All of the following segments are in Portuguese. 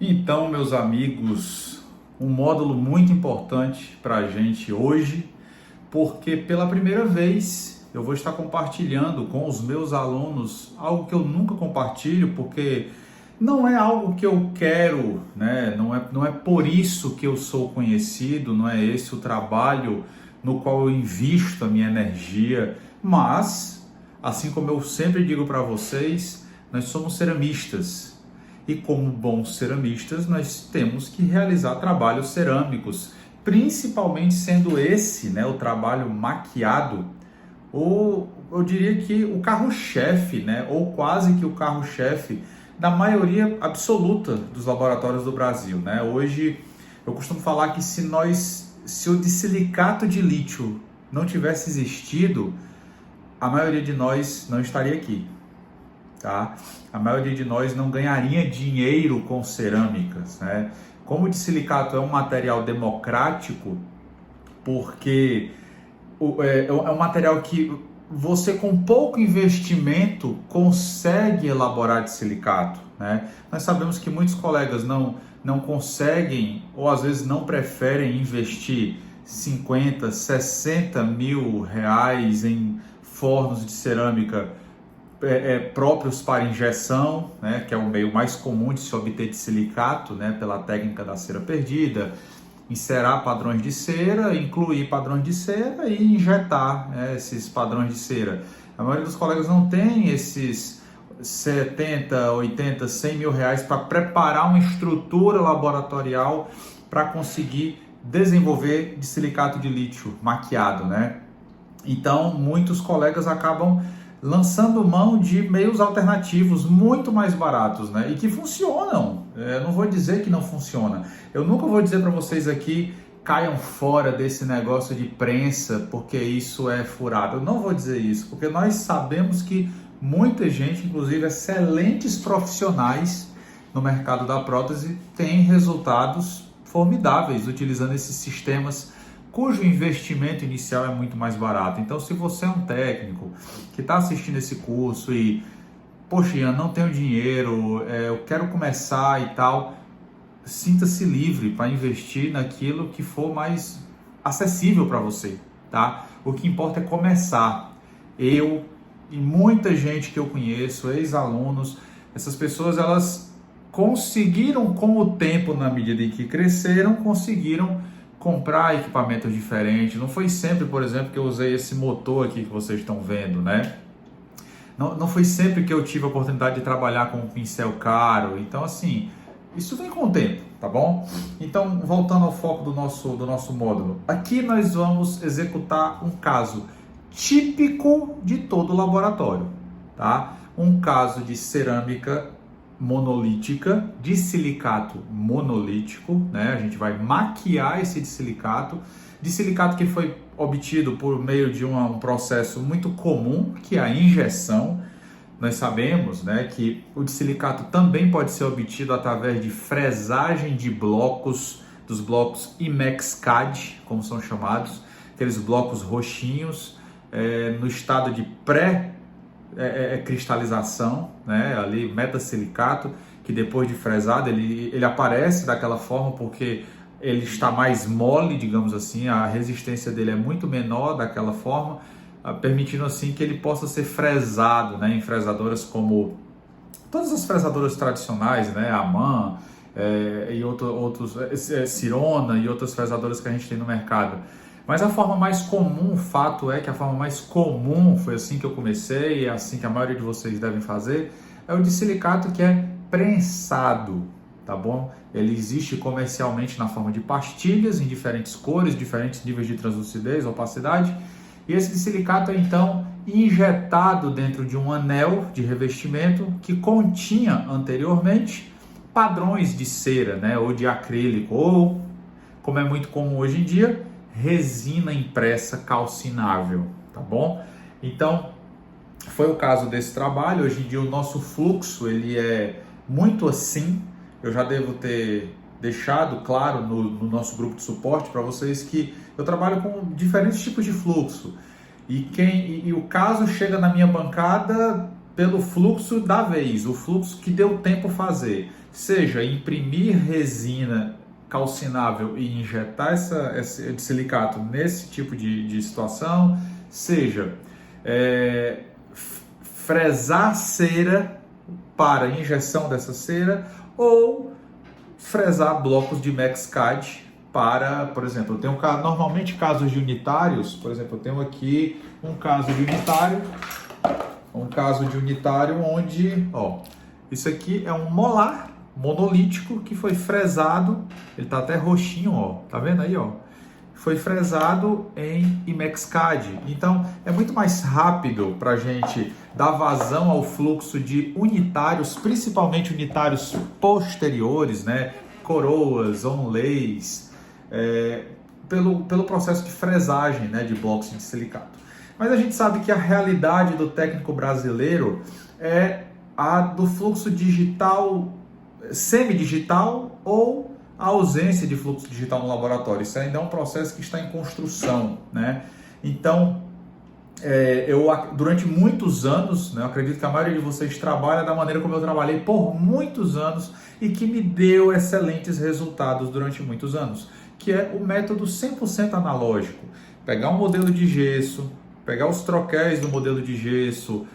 Então, meus amigos, um módulo muito importante para a gente hoje, porque pela primeira vez eu vou estar compartilhando com os meus alunos algo que eu nunca compartilho, porque não é algo que eu quero, né? Não é por isso que eu sou conhecido, não é esse o trabalho no qual eu invisto a minha energia, mas, assim como eu sempre digo para vocês, nós somos ceramistas. E como bons ceramistas, nós temos que realizar trabalhos cerâmicos, principalmente sendo esse, né, o trabalho maquiado, ou eu diria que o carro-chefe, né, ou quase que o carro-chefe da maioria absoluta dos laboratórios do Brasil, né? Hoje eu costumo falar que se o dissilicato de lítio não tivesse existido, a maioria de nós não estaria aqui. Tá? A maioria de nós não ganharia dinheiro com cerâmicas, né? Como o dissilicato é um material democrático, porque é um material que você com pouco investimento consegue elaborar dissilicato, né? Nós sabemos que muitos colegas não conseguem ou às vezes não preferem investir 50, 60 mil reais em fornos de cerâmica próprios para injeção, né, que é o meio mais comum de se obter de silicato, né, pela técnica da cera perdida, encerar padrões de cera, incluir padrões de cera e injetar, né, esses padrões de cera. A maioria dos colegas não tem esses 70, 80, 100 mil reais para preparar uma estrutura laboratorial para conseguir desenvolver de silicato de lítio maquiado, né? Então, muitos colegas acabam lançando mão de meios alternativos muito mais baratos, né? E que funcionam. Eu não vou dizer que não funciona. Eu nunca vou dizer para vocês aqui caiam fora desse negócio de prensa porque isso é furado. Eu não vou dizer isso, porque nós sabemos que muita gente, inclusive excelentes profissionais no mercado da prótese, tem resultados formidáveis utilizando esses sistemas cujo investimento inicial é muito mais barato. Então, se você é um técnico que está assistindo esse curso e, poxa, Ian, não tenho dinheiro, eu quero começar e tal, sinta-se livre para investir naquilo que for mais acessível para você, tá? O que importa é começar. Eu e muita gente que eu conheço, ex-alunos, essas pessoas, elas conseguiram com o tempo, na medida em que cresceram, conseguiram comprar equipamentos diferentes. Não foi sempre, por exemplo, que eu usei esse motor aqui que vocês estão vendo, né? Não foi sempre que eu tive a oportunidade de trabalhar com um pincel caro. Então, assim, isso vem com o tempo, tá bom? Então, voltando ao foco do nosso módulo. Aqui nós vamos executar um caso típico de todo laboratório, tá? Um caso de cerâmica monolítica, de silicato monolítico, né? A gente vai maquiar esse de silicato que foi obtido por meio de um processo muito comum, que é a injeção. Nós sabemos, né, que o de silicato também pode ser obtido através de fresagem de blocos, dos blocos IMEX-CAD, como são chamados, aqueles blocos roxinhos, no estado de cristalização, né? Ali metasilicato, que depois de fresado ele aparece daquela forma porque ele está mais mole, digamos assim, a resistência dele é muito menor daquela forma, permitindo assim que ele possa ser fresado, né? Em fresadoras como todas as fresadoras tradicionais, né? A MAN, e outros Sirona e outras fresadoras que a gente tem no mercado. Mas a forma mais comum, o fato é que a forma mais comum, foi assim que eu comecei, é assim que a maioria de vocês devem fazer, é o de silicato, que é prensado, tá bom? Ele existe comercialmente na forma de pastilhas, em diferentes cores, diferentes níveis de translucidez, opacidade, e esse de silicato é então injetado dentro de um anel de revestimento que continha anteriormente padrões de cera, né, ou de acrílico, ou, como é muito comum hoje em dia, resina impressa calcinável, tá bom? Então, foi o caso desse trabalho. Hoje em dia o nosso fluxo, ele é muito assim. Eu já devo ter deixado claro no nosso grupo de suporte para vocês que eu trabalho com diferentes tipos de fluxo. E o caso chega na minha bancada pelo fluxo da vez, o fluxo que deu tempo fazer, seja imprimir resina calcinável e injetar esse silicato nesse tipo de situação, seja fresar cera para injeção dessa cera ou fresar blocos de MaxCAD para, por exemplo, eu tenho normalmente casos de unitários, por exemplo, eu tenho aqui um caso de unitário onde, ó, isso aqui é um molar monolítico que foi fresado, ele tá até roxinho, ó, tá vendo aí, ó? Foi fresado em IMEXCAD. Então, é muito mais rápido para a gente dar vazão ao fluxo de unitários, principalmente unitários posteriores, né? Coroas, onlays, pelo processo de fresagem, né? De blocos de silicato. Mas a gente sabe que a realidade do técnico brasileiro é a do fluxo digital, semidigital ou a ausência de fluxo digital no laboratório. Isso ainda é um processo que está em construção, né? Então, eu durante muitos anos, né, eu acredito que a maioria de vocês trabalha da maneira como eu trabalhei por muitos anos e que me deu excelentes resultados durante muitos anos, que é o método 100% analógico. Pegar um modelo de gesso, pegar os troquéis do modelo de gesso,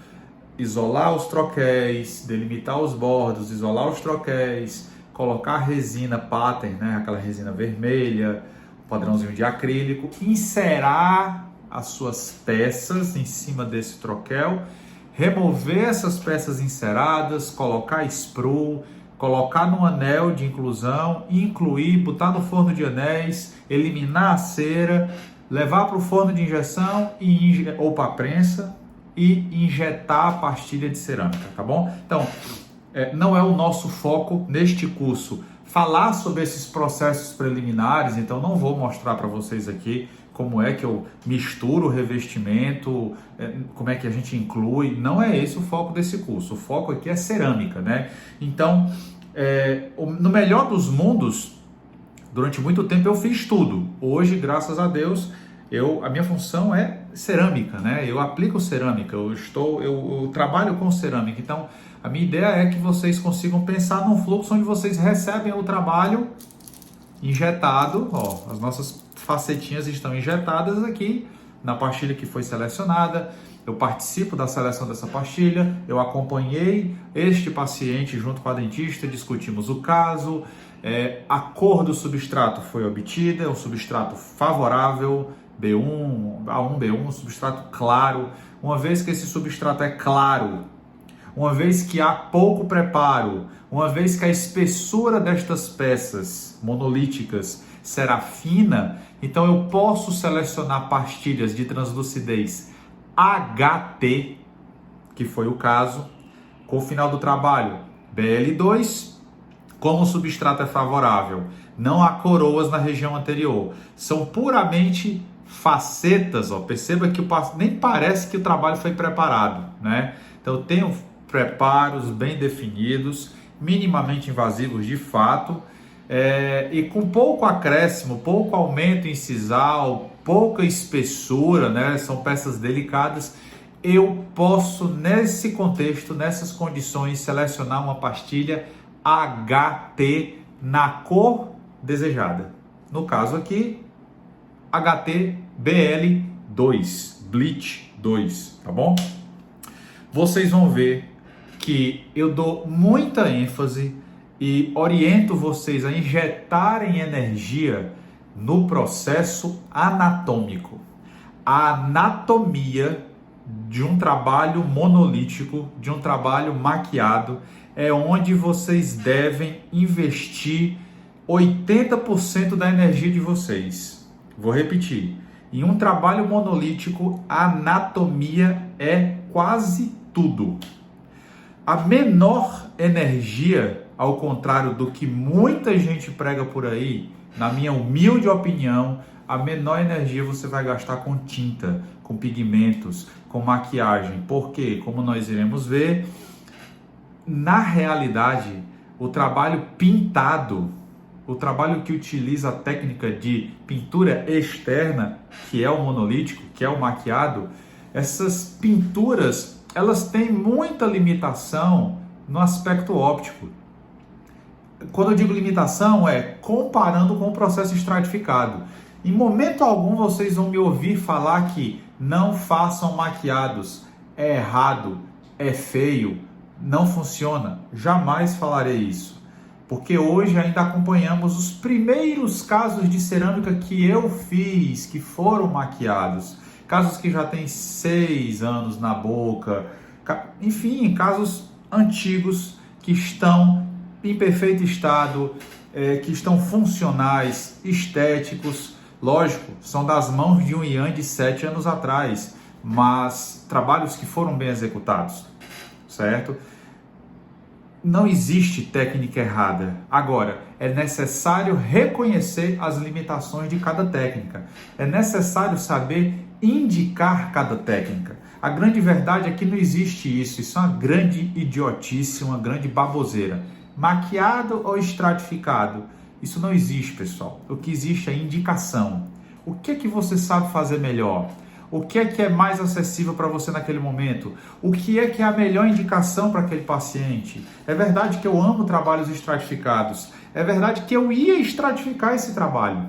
isolar os troquéis, delimitar os bordos, isolar os troquéis, colocar resina pattern, né, aquela resina vermelha, padrãozinho de acrílico, inserar as suas peças em cima desse troquel, remover essas peças enceradas, colocar sprue, colocar no anel de inclusão, incluir, botar no forno de anéis, eliminar a cera, levar para o forno de injeção ou para a prensa e injetar a pastilha de cerâmica, tá bom? Então, não é o nosso foco neste curso falar sobre esses processos preliminares, então não vou mostrar para vocês aqui como é que eu misturo o revestimento, como é que a gente inclui, não é esse o foco desse curso, o foco aqui é cerâmica, né? Então, no melhor dos mundos, durante muito tempo eu fiz tudo, hoje, graças a Deus, a minha função é cerâmica, né? Eu aplico cerâmica, eu trabalho com cerâmica, então a minha ideia é que vocês consigam pensar num fluxo onde vocês recebem o trabalho injetado, ó, as nossas facetinhas estão injetadas aqui na pastilha que foi selecionada, eu participo da seleção dessa pastilha, eu acompanhei este paciente junto com a dentista, discutimos o caso, a cor do substrato foi obtida, é um substrato favorável, B1, A1, B1, um substrato claro. Uma vez que esse substrato é claro, uma vez que há pouco preparo, uma vez que a espessura destas peças monolíticas será fina, então eu posso selecionar pastilhas de translucidez HT, que foi o caso, com o final do trabalho BL2, como o substrato é favorável, não há coroas na região anterior, são puramente facetas, ó. Perceba que nem parece que o trabalho foi preparado, né? Então eu tenho preparos bem definidos, minimamente invasivos de fato, e com pouco acréscimo, pouco aumento incisal, pouca espessura, né? São peças delicadas. Eu posso, nesse contexto, nessas condições, selecionar uma pastilha HT na cor desejada. No caso aqui, HT BL2, Bleach 2, tá bom? Vocês vão ver que eu dou muita ênfase e oriento vocês a injetarem energia no processo anatômico. A anatomia de um trabalho monolítico, de um trabalho maquiado, é onde vocês devem investir 80% da energia de vocês. Vou repetir. Em um trabalho monolítico, a anatomia é quase tudo. A menor energia, ao contrário do que muita gente prega por aí, na minha humilde opinião, a menor energia você vai gastar com tinta, com pigmentos, com maquiagem. Porque, como nós iremos ver, na realidade, o trabalho pintado, o trabalho que utiliza a técnica de pintura externa, que é o monolítico, que é o maquiado, essas pinturas elas têm muita limitação no aspecto óptico. Quando eu digo limitação, é comparando com o processo estratificado. Em momento algum vocês vão me ouvir falar que não façam maquiados, é errado, é feio, não funciona. Jamais falarei isso. Porque hoje ainda acompanhamos os primeiros casos de cerâmica que eu fiz, que foram maquiados. Casos que já têm 6 anos na boca, enfim, casos antigos que estão em perfeito estado, que estão funcionais, estéticos. Lógico, são das mãos de um Ian de 7 anos atrás, mas trabalhos que foram bem executados, certo? Não existe técnica errada. Agora, é necessário reconhecer as limitações de cada técnica. É necessário saber indicar cada técnica. A grande verdade é que não existe isso. Isso é uma grande idiotice, uma grande baboseira. Maquiado ou estratificado? Isso não existe, pessoal. O que existe é indicação. O que é que você sabe fazer melhor? O que é mais acessível para você naquele momento? O que é a melhor indicação para aquele paciente? É verdade que eu amo trabalhos estratificados. É verdade que eu ia estratificar esse trabalho.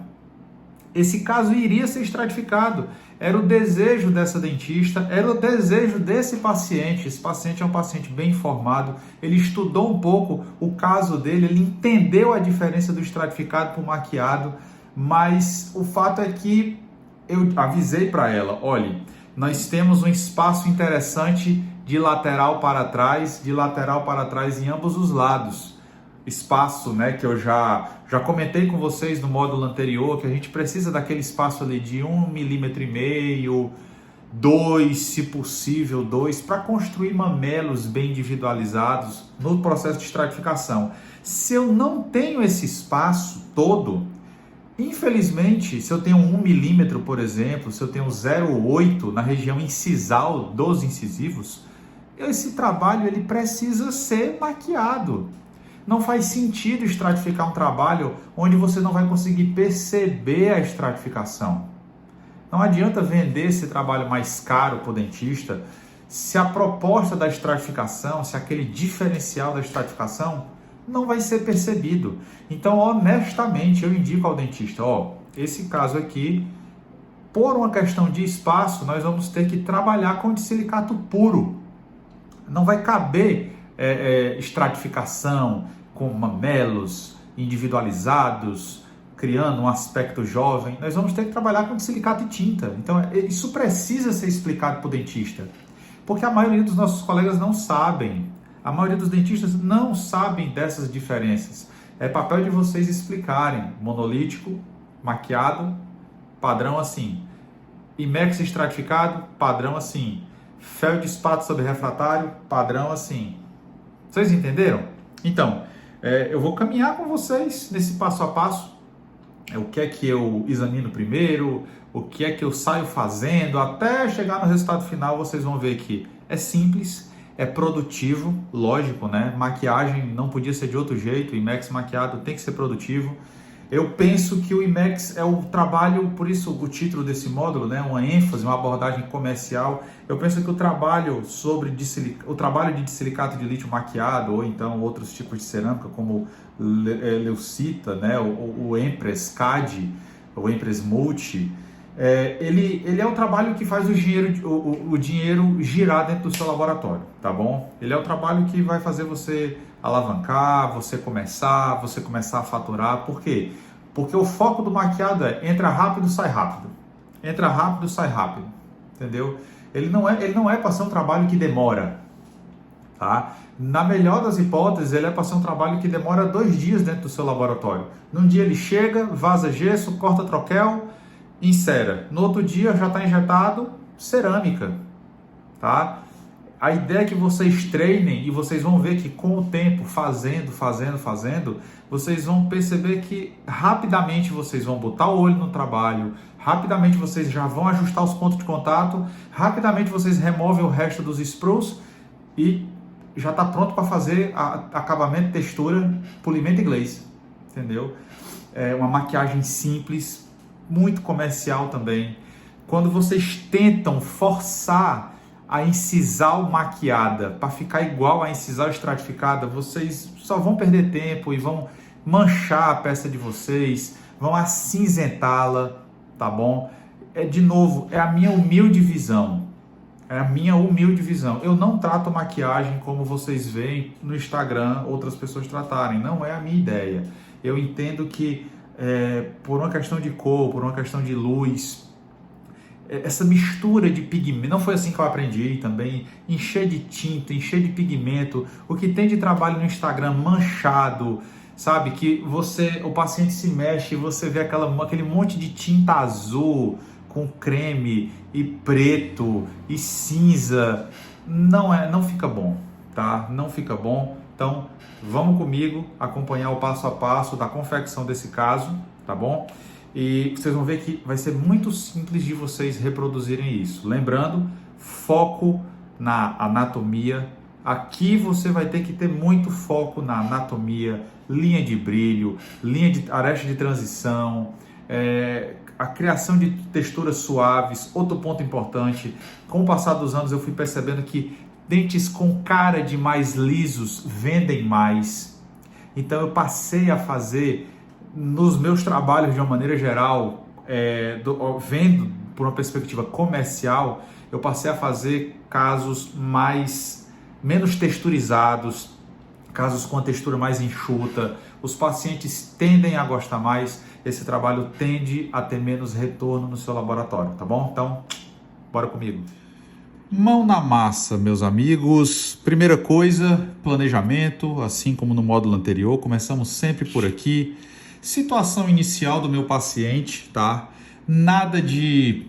Esse caso iria ser estratificado. Era o desejo dessa dentista, era o desejo desse paciente. Esse paciente é um paciente bem informado, ele estudou um pouco o caso dele, ele entendeu a diferença do estratificado para o maquiado, mas o fato é que eu avisei para ela, olhe, nós temos um espaço interessante de lateral para trás em ambos os lados. Espaço, né, que eu já comentei com vocês no módulo anterior, que a gente precisa daquele espaço ali de 1,5 mm, 2, se possível 2, para construir mamelos bem individualizados no processo de estratificação. Se eu não tenho esse espaço todo, infelizmente, se eu tenho 1 milímetro, por exemplo, se eu tenho 0,8 na região incisal dos incisivos, esse trabalho ele precisa ser maquiado. Não faz sentido estratificar um trabalho onde você não vai conseguir perceber a estratificação. Não adianta vender esse trabalho mais caro para o dentista se a proposta da estratificação, se aquele diferencial da estratificação não vai ser percebido. Então, honestamente, eu indico ao dentista, esse caso aqui, por uma questão de espaço, nós vamos ter que trabalhar com silicato puro. Não vai caber estratificação com mamelos individualizados, criando um aspecto jovem. Nós vamos ter que trabalhar com silicato e tinta. Então, isso precisa ser explicado para o dentista, porque a maioria dos nossos colegas não sabem. A maioria dos dentistas não sabem dessas diferenças. É papel de vocês explicarem. Monolítico, maquiado, padrão assim. IMEX estratificado, padrão assim. Feldespato sobre refratário, padrão assim. Vocês entenderam? Então, eu vou caminhar com vocês nesse passo a passo. O que é que eu examino primeiro, o que é que eu saio fazendo, até chegar no resultado final. Vocês vão ver que é simples, é produtivo, lógico, né? Maquiagem não podia ser de outro jeito, o IMEX maquiado tem que ser produtivo. Eu penso que o IMEX é o trabalho, por isso o título desse módulo, né? Uma ênfase, uma abordagem comercial. Eu penso que o trabalho de silicato de lítio maquiado, ou então outros tipos de cerâmica, como leucita, né? o Empress CAD, o Empress Multi, ele é o trabalho que faz o dinheiro girar dentro do seu laboratório, tá bom? Ele é o trabalho que vai fazer você alavancar, você começar a faturar. Por quê? Porque o foco do maquiado entra rápido, sai rápido. Entra rápido, sai rápido. Entendeu? Ele não é para ser um trabalho que demora, tá? Na melhor das hipóteses, ele é para ser um trabalho que demora 2 dias dentro do seu laboratório. Num dia ele chega, vaza gesso, corta troquel, insera. No outro dia já está injetado cerâmica, tá? A ideia é que vocês treinem e vocês vão ver que com o tempo, fazendo, vocês vão perceber que rapidamente vocês vão botar o olho no trabalho, rapidamente vocês já vão ajustar os pontos de contato, rapidamente vocês removem o resto dos sprues e já está pronto para fazer acabamento, textura, polimento e glaze, entendeu? É uma maquiagem simples, muito comercial também. Quando vocês tentam forçar a incisal maquiada para ficar igual a incisal estratificada, vocês só vão perder tempo e vão manchar a peça de vocês, vão acinzentá-la, tá bom? De novo, é a minha humilde visão. É a minha humilde visão. Eu não trato maquiagem como vocês veem no Instagram outras pessoas tratarem. Não é a minha ideia. Eu entendo que por uma questão de cor, por uma questão de luz, essa mistura de pigmento, não foi assim que eu aprendi também, encher de tinta, encher de pigmento, o que tem de trabalho no Instagram manchado, sabe, que o paciente se mexe e você vê aquele monte de tinta azul com creme e preto e cinza, não fica bom, tá? Não fica bom. Então, vamos comigo acompanhar o passo a passo da confecção desse caso, tá bom? E vocês vão ver que vai ser muito simples de vocês reproduzirem isso. Lembrando, foco na anatomia. Aqui você vai ter que ter muito foco na anatomia, linha de brilho, linha de aresta de transição, a criação de texturas suaves. Outro ponto importante, com o passar dos anos eu fui percebendo que dentes com cara de mais lisos vendem mais. Então eu passei a fazer, nos meus trabalhos de uma maneira geral, vendo por uma perspectiva comercial, eu passei a fazer casos menos texturizados, casos com a textura mais enxuta. Os pacientes tendem a gostar mais, esse trabalho tende a ter menos retorno no seu laboratório, tá bom? Então, bora comigo. Mão na massa, meus amigos. Primeira coisa, planejamento, assim como no módulo anterior, começamos sempre por aqui. Situação inicial do meu paciente, tá? Nada de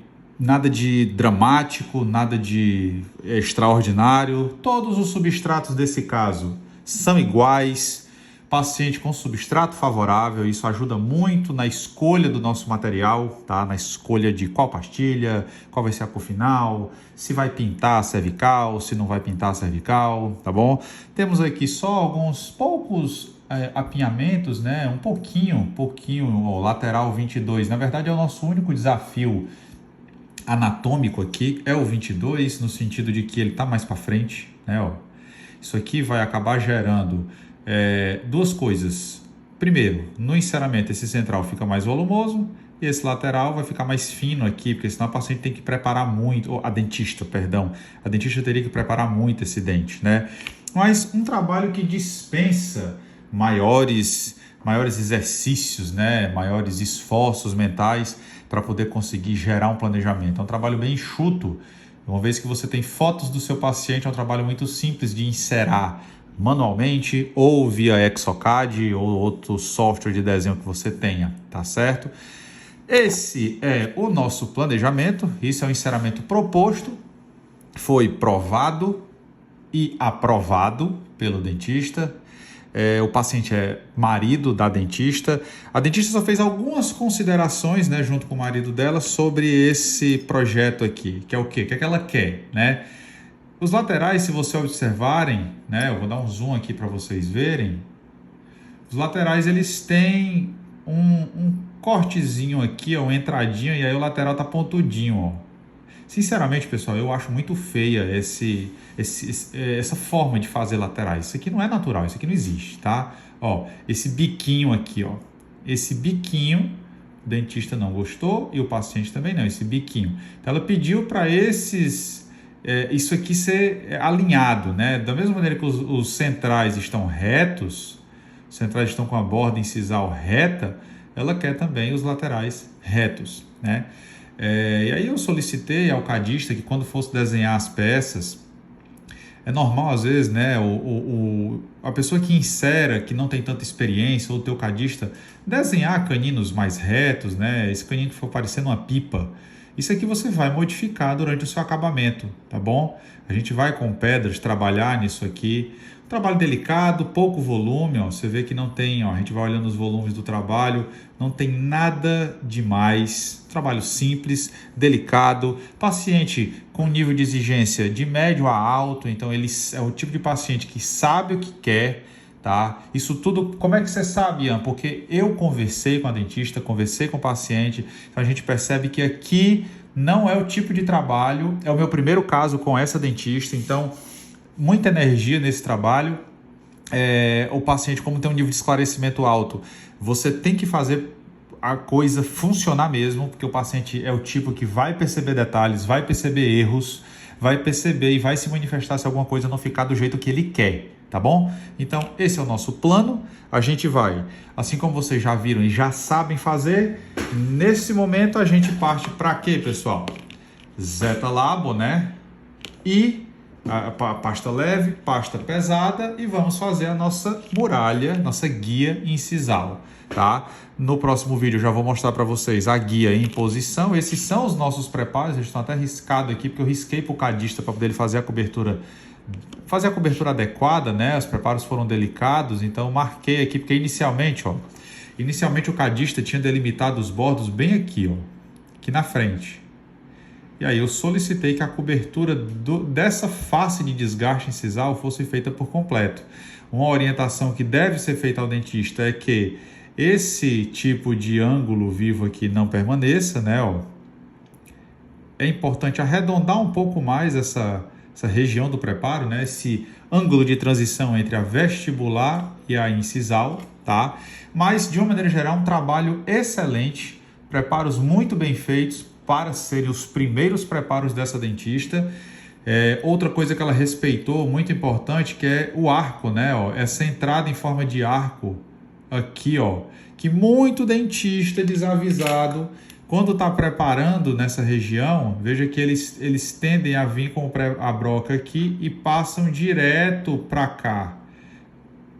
dramático, nada de extraordinário. Todos os substratos desse caso são iguais. Paciente com substrato favorável, isso ajuda muito na escolha do nosso material, tá? Na escolha de qual pastilha, qual vai ser a cor final, se vai pintar a cervical, se não vai pintar a cervical, tá bom? Temos aqui só alguns poucos apinhamentos, né? Um pouquinho, ó, lateral 22. Na verdade, é o nosso único desafio anatômico aqui, é o 22, no sentido de que ele está mais para frente, né? Ó. Isso aqui vai acabar gerando duas coisas. Primeiro, no enceramento esse central fica mais volumoso e esse lateral vai ficar mais fino aqui, porque senão a paciente tem que preparar muito, a dentista teria que preparar muito esse dente, né? Mas um trabalho que dispensa maiores exercícios, né? Maiores esforços mentais para poder conseguir gerar um planejamento. É um trabalho bem enxuto. Uma vez que você tem fotos do seu paciente, é um trabalho muito simples de inserar manualmente ou via Exocad ou outro software de desenho que você tenha, tá certo? Esse é o nosso planejamento, isso é o enceramento proposto, foi provado e aprovado pelo dentista. O paciente é marido da dentista. A dentista só fez algumas considerações, né, junto com o marido dela sobre esse projeto aqui, que é o quê? O que é que ela quer, né? Os laterais, se vocês observarem, né, eu vou dar um zoom aqui para vocês verem. Os laterais, eles têm um cortezinho aqui, ó, uma entradinha, e aí o lateral tá pontudinho, ó. Sinceramente, pessoal, eu acho muito feia essa forma de fazer laterais. Isso aqui não é natural, isso aqui não existe, tá? Ó, esse biquinho aqui, ó. Esse biquinho, o dentista não gostou e o paciente também não, esse biquinho. Então, ela pediu para isso aqui ser alinhado, né? Da mesma maneira que os centrais estão retos, os centrais estão com a borda incisal reta, ela quer também os laterais retos, né? E aí eu solicitei ao cadista que quando fosse desenhar as peças, é normal às vezes, né, a pessoa que insera, que não tem tanta experiência, ou o teu cadista, desenhar caninos mais retos, né, esse canino que for parecendo uma pipa. Isso aqui você vai modificar durante o seu acabamento, tá bom? A gente vai com pedras trabalhar nisso aqui. Trabalho delicado, pouco volume, ó. Você vê que não tem, ó, a gente vai olhando os volumes do trabalho, não tem nada demais. Trabalho simples, delicado. Paciente com nível de exigência de médio a alto, então ele é o tipo de paciente que sabe o que quer, tá? Isso tudo, como é que você sabe, Ian? Porque eu conversei com a dentista, conversei com o paciente, então a gente percebe que aqui não é o tipo de trabalho, é o meu primeiro caso com essa dentista, então muita energia nesse trabalho. O paciente, como tem um nível de esclarecimento alto, você tem que fazer a coisa funcionar mesmo, porque o paciente é o tipo que vai perceber detalhes, vai perceber erros, vai perceber e vai se manifestar se alguma coisa não ficar do jeito que ele quer, tá bom? Então, esse é o nosso plano. A gente vai, assim como vocês já viram e já sabem fazer, nesse momento a gente parte para quê, pessoal? Zeta Labo, né? E a pasta leve, pasta pesada, e vamos fazer a nossa muralha, nossa guia incisal, tá? No próximo vídeo eu já vou mostrar para vocês a guia em posição. Esses são os nossos preparos, eles estão até riscados aqui, porque eu risquei para o cadista para poder ele fazer a cobertura adequada, né? Os preparos foram delicados, então eu marquei aqui, porque inicialmente o cadista tinha delimitado os bordos bem aqui, aqui na frente. E aí eu solicitei que a cobertura dessa face de desgaste incisal fosse feita por completo. Uma orientação que deve ser feita ao dentista é que esse tipo de ângulo vivo aqui não permaneça, né? É importante arredondar um pouco mais essa região do preparo, né? Esse ângulo de transição entre a vestibular e a incisal, tá? Mas, de uma maneira geral, um trabalho excelente, preparos muito bem feitos, para serem os primeiros preparos dessa dentista. Outra coisa que ela respeitou, muito importante, que é o arco, né? Essa entrada em forma de arco aqui, que muito dentista desavisado, quando está preparando nessa região, veja que eles tendem a vir com a broca aqui e passam direto para cá.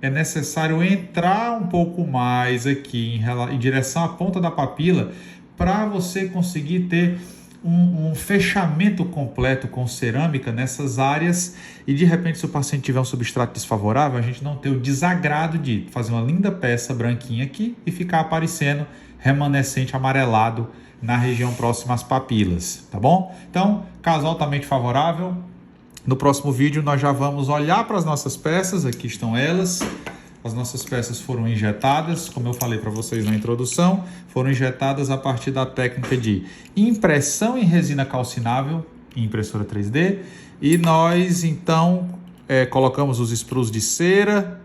É necessário entrar um pouco mais aqui em direção à ponta da papila, para você conseguir ter um fechamento completo com cerâmica nessas áreas e, de repente, se o paciente tiver um substrato desfavorável, a gente não ter o desagrado de fazer uma linda peça branquinha aqui e ficar aparecendo remanescente amarelado na região próxima às papilas, tá bom? Então, caso altamente favorável, no próximo vídeo nós já vamos olhar para as nossas peças, aqui estão elas. As nossas peças foram injetadas, como eu falei para vocês na introdução, foram injetadas a partir da técnica de impressão em resina calcinável, em impressora 3D, e nós então colocamos os sprus de cera,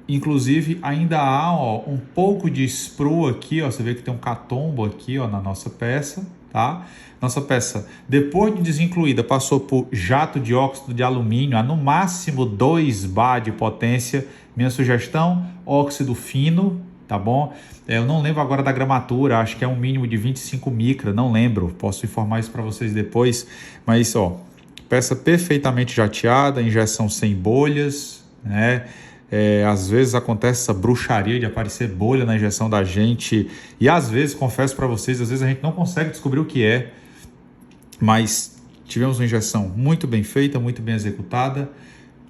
inclusive ainda há um pouco de spru aqui, você vê que tem um catombo aqui na nossa peça, tá? Nossa peça, depois de desincluída, passou por jato de óxido de alumínio a no máximo 2 bar de potência. Minha sugestão, óxido fino, tá bom? Eu não lembro agora da gramatura, acho que é um mínimo de 25 micra, não lembro, posso informar isso para vocês depois. Mas, peça perfeitamente jateada, injeção sem bolhas, né? Às vezes acontece essa bruxaria de aparecer bolha na injeção da gente, e às vezes, confesso para vocês, às vezes a gente não consegue descobrir o que é, mas tivemos uma injeção muito bem feita, muito bem executada,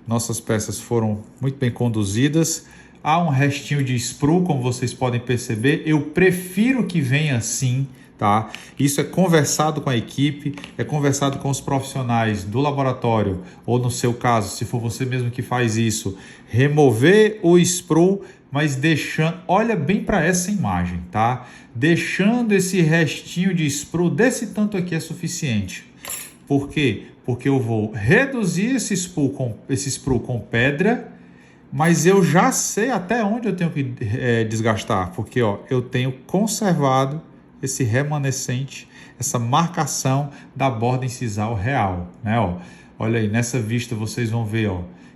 nossas peças foram muito bem conduzidas. Há um restinho de spru, como vocês podem perceber, eu prefiro que venha assim, tá? Isso é conversado com a equipe, é conversado com os profissionais do laboratório, ou no seu caso, se for você mesmo que faz isso, remover o spru, mas deixando, olha bem para essa imagem, tá? Deixando esse restinho de spru, desse tanto aqui é suficiente. Por quê? Porque eu vou reduzir esse spru com pedra, mas eu já sei até onde eu tenho que desgastar, porque eu tenho conservado esse remanescente, essa marcação da borda incisal real, né? Olha aí, nessa vista vocês vão ver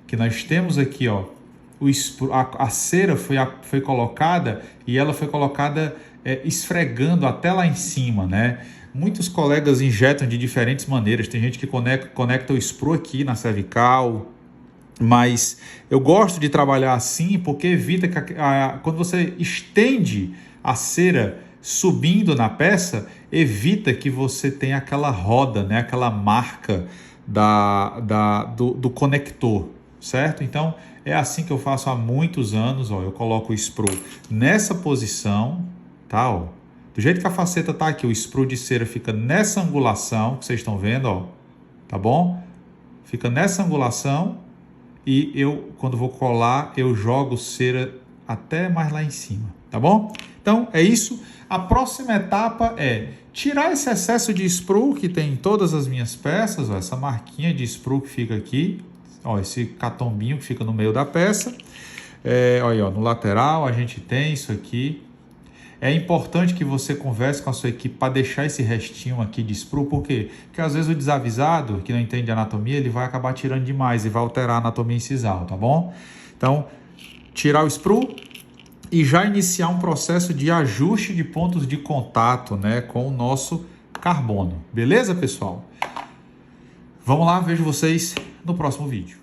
que nós temos aqui a cera foi colocada, e ela foi colocada esfregando até lá em cima, né? Muitos colegas injetam de diferentes maneiras, tem gente que conecta o spru aqui na cervical, mas eu gosto de trabalhar assim porque evita que quando você estende a cera subindo na peça, evita que você tenha aquela roda, né? Aquela marca do conector, certo? Então é assim que eu faço há muitos anos. Eu coloco o spru nessa posição, tá? Do jeito que a faceta tá aqui, o spru de cera fica nessa angulação que vocês estão vendo, tá bom? Fica nessa angulação, e eu, quando vou colar, eu jogo cera até mais lá em cima, tá? tá bom? Então é isso. A próxima etapa é tirar esse excesso de sprue que tem em todas as minhas peças, ó, essa marquinha de sprue que fica aqui, ó, esse catombinho que fica no meio da peça. Olha, ó, no lateral a gente tem isso aqui. É importante que você converse com a sua equipe para deixar esse restinho aqui de sprue, por quê? Porque às vezes o desavisado, que não entende anatomia, ele vai acabar tirando demais e vai alterar a anatomia incisal, tá bom? Então, tirar o sprue e já iniciar um processo de ajuste de pontos de contato, né, com o nosso carbono. Beleza, pessoal? Vamos lá, vejo vocês no próximo vídeo.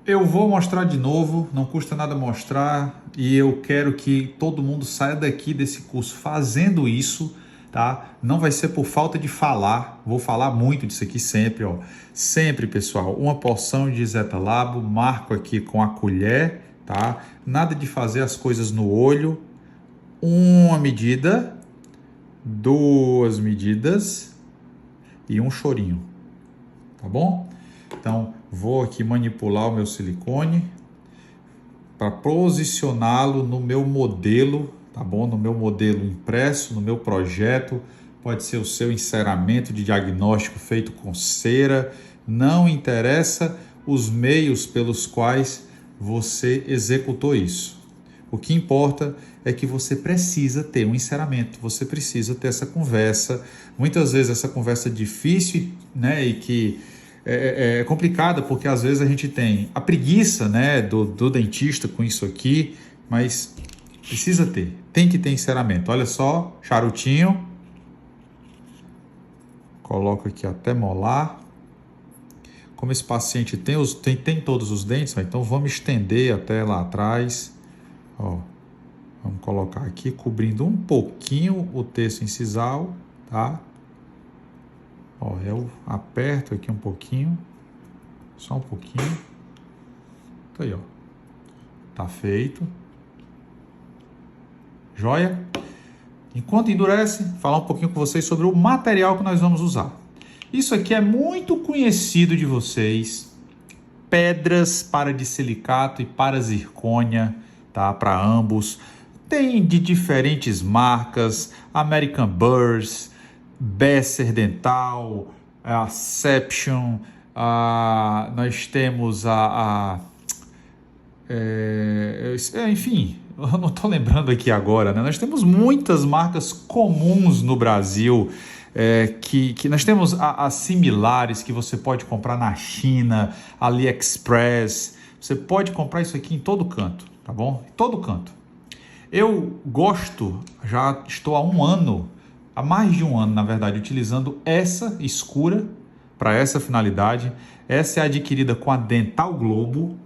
Eu vou mostrar de novo, não custa nada mostrar, e eu quero que todo mundo saia daqui desse curso fazendo isso, tá? Não vai ser por falta de falar, vou falar muito disso aqui sempre, ó. Sempre, pessoal, uma porção de Zeta Labo, marco aqui com a colher, tá? Nada de fazer as coisas no olho. Uma medida, 2 medidas e um chorinho, tá bom? Então, vou aqui manipular o meu silicone para posicioná-lo no meu modelo, tá bom? No meu modelo impresso, no meu projeto. Pode ser o seu enceramento de diagnóstico feito com cera. Não interessa os meios pelos quais você executou isso. O que importa é que você precisa ter um enceramento, você precisa ter essa conversa. Muitas vezes essa conversa é difícil, né? E que é complicada, porque às vezes a gente tem a preguiça, né, do dentista com isso aqui, mas precisa ter, tem que ter enceramento. Olha só, charutinho, coloco aqui até molar. Como esse paciente tem todos os dentes, ó, então vamos estender até lá atrás. Ó, vamos colocar aqui, cobrindo um pouquinho o terço incisal, tá? Ó, eu aperto aqui um pouquinho, só um pouquinho. Tá aí, ó. Tá feito. Joia? Enquanto endurece, falar um pouquinho com vocês sobre o material que nós vamos usar. Isso aqui é muito conhecido de vocês. Pedras para de silicato e para zircônia, tá? Para ambos. Tem de diferentes marcas, American Burrs, Besser Dental, a Seption, nós temos enfim, eu não estou lembrando aqui agora, né? Nós temos muitas marcas comuns no Brasil, que nós temos as similares que você pode comprar na China, AliExpress, você pode comprar isso aqui em todo canto, tá bom? Em todo canto. Eu gosto, já estou há mais de um ano, na verdade, utilizando essa escura para essa finalidade. Essa é adquirida com a Dental Globo.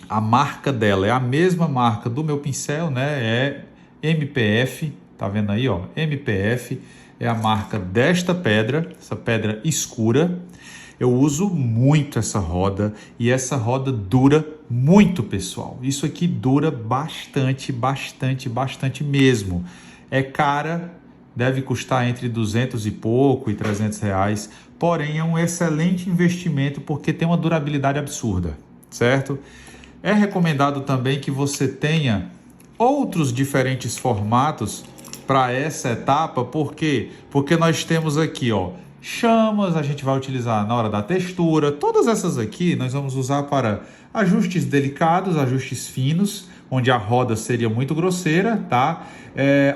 A marca dela é a mesma marca do meu pincel, né? É MPF, tá vendo aí, ó? MPF é a marca desta pedra, essa pedra escura. Eu uso muito essa roda e essa roda dura muito, pessoal. Isso aqui dura bastante mesmo. É cara, deve custar entre 200 e pouco e 300 reais, porém é um excelente investimento porque tem uma durabilidade absurda, certo? É recomendado também que você tenha outros diferentes formatos para essa etapa, por quê? Porque nós temos aqui, ó, chamas, a gente vai utilizar na hora da textura. Todas essas aqui nós vamos usar para ajustes delicados, ajustes finos, onde a roda seria muito grosseira, tá?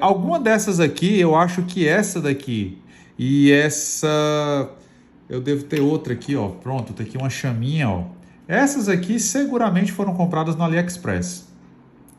Alguma dessas aqui, eu acho que essa daqui e essa, eu devo ter outra aqui, ó, pronto, tem aqui uma chaminha, ó. Essas aqui seguramente foram compradas no AliExpress.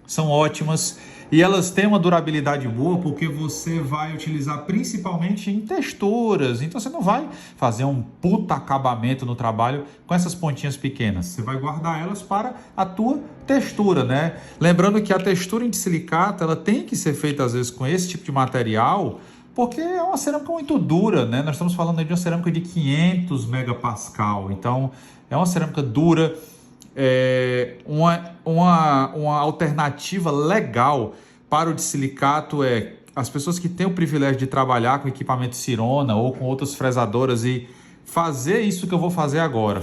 São ótimas e elas têm uma durabilidade boa porque você vai utilizar principalmente em texturas. Então você não vai fazer um puta acabamento no trabalho com essas pontinhas pequenas. Você vai guardar elas para a tua textura, né? Lembrando que a textura em silicato, ela tem que ser feita às vezes com esse tipo de material, porque é uma cerâmica muito dura, né? Nós estamos falando de uma cerâmica de 500 megapascal. Então é uma cerâmica dura. Uma alternativa legal para o de silicato é as pessoas que têm o privilégio de trabalhar com equipamento Sirona ou com outras fresadoras e fazer isso que eu vou fazer agora,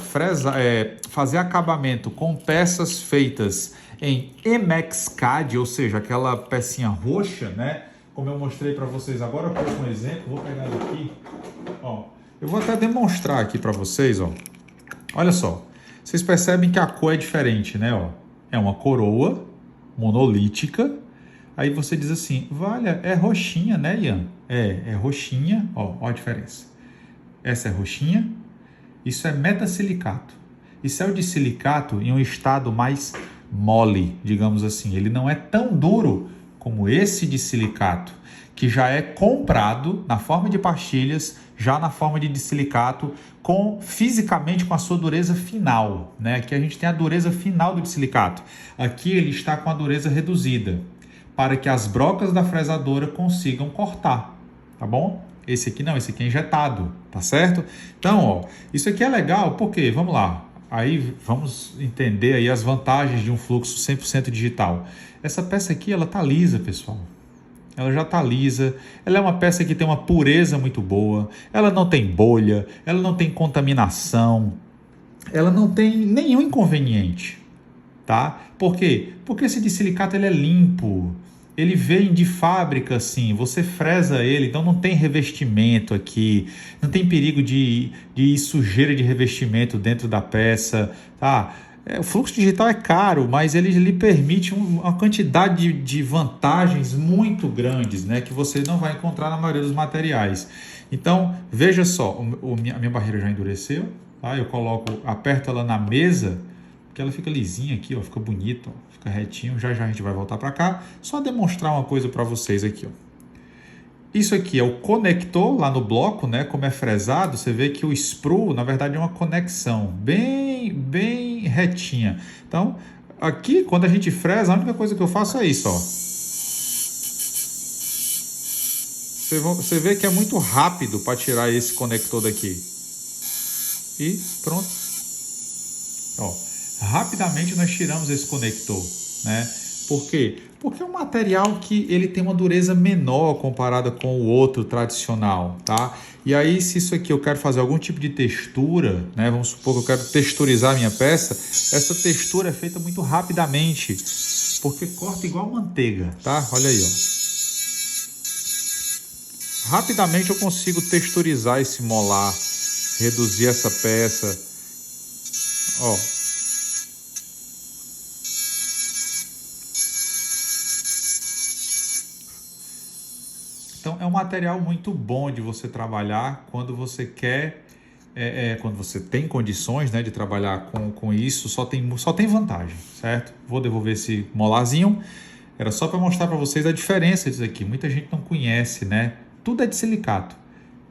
fazer acabamento com peças feitas em MXCAD, ou seja, aquela pecinha roxa, né? Como eu mostrei para vocês agora, por um exemplo, vou pegar ele aqui, ó. Eu vou até demonstrar aqui para vocês, ó. Olha só, vocês percebem que a cor é diferente, né? Ó, é uma coroa monolítica. Aí você diz assim, vale, é roxinha, né, Ian? É roxinha, ó a diferença. Essa é roxinha, isso é metasilicato. Isso é o de silicato em um estado mais mole, digamos assim. Ele não é tão duro como esse de silicato, que já é comprado na forma de pastilhas, já na forma de silicato, fisicamente com a sua dureza final, né? Aqui a gente tem a dureza final do silicato. Aqui ele está com a dureza reduzida, para que as brocas da fresadora consigam cortar, tá bom? Esse aqui não, esse aqui é injetado, tá certo? Então, ó, isso aqui é legal, porque, vamos lá, aí vamos entender aí as vantagens de um fluxo 100% digital. Essa peça aqui, ela tá lisa, pessoal. Ela já tá lisa, ela é uma peça que tem uma pureza muito boa, ela não tem bolha, ela não tem contaminação, ela não tem nenhum inconveniente, tá? Por quê? Porque esse de silicato ele é limpo, ele vem de fábrica assim, você fresa ele, então não tem revestimento aqui, não tem perigo de sujeira de revestimento dentro da peça, tá? O fluxo digital é caro, mas ele lhe permite uma quantidade de vantagens muito grandes, né, que você não vai encontrar na maioria dos materiais. Então, veja só, a minha barreira já endureceu, tá? Eu aperto ela na mesa, que ela fica lisinha aqui, ó, fica bonito, ó, fica retinho. Já já a gente vai voltar para cá. Só demonstrar uma coisa para vocês aqui, ó. Isso aqui é o conector lá no bloco, né? Como é fresado, você vê que o sprue, na verdade, é uma conexão bem retinha. Então, aqui, quando a gente fresa, a única coisa que eu faço é isso, ó. Você vê que é muito rápido para tirar esse conector daqui. E pronto. Ó, rapidamente nós tiramos esse conector, né? Por quê? Porque é um material que ele tem uma dureza menor comparada com o outro tradicional, tá? E aí, se isso aqui eu quero fazer algum tipo de textura, né? Vamos supor que eu quero texturizar a minha peça, essa textura é feita muito rapidamente, porque corta igual manteiga, tá? Olha aí, ó. Rapidamente eu consigo texturizar esse molar, reduzir essa peça, ó. Então, é um material muito bom de você trabalhar quando você quer, quando você tem condições, né, de trabalhar com isso, só tem vantagem, certo? Vou devolver esse molarzinho. Era só para mostrar para vocês a diferença disso aqui. Muita gente não conhece, né? Tudo é de silicato.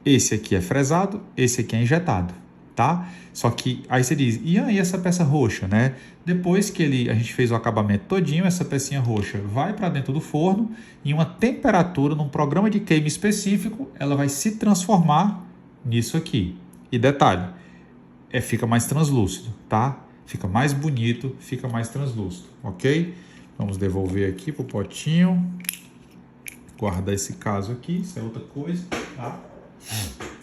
Esse aqui é fresado, esse aqui é injetado, tá? Só que aí você diz, e aí essa peça roxa, né? Depois que a gente fez o acabamento todinho, essa pecinha roxa vai para dentro do forno, em uma temperatura, num programa de queima específico, ela vai se transformar nisso aqui. E detalhe, fica mais translúcido, tá? Fica mais bonito, fica mais translúcido, ok? Vamos devolver aqui pro potinho. Guardar esse caso aqui, isso é outra coisa, tá?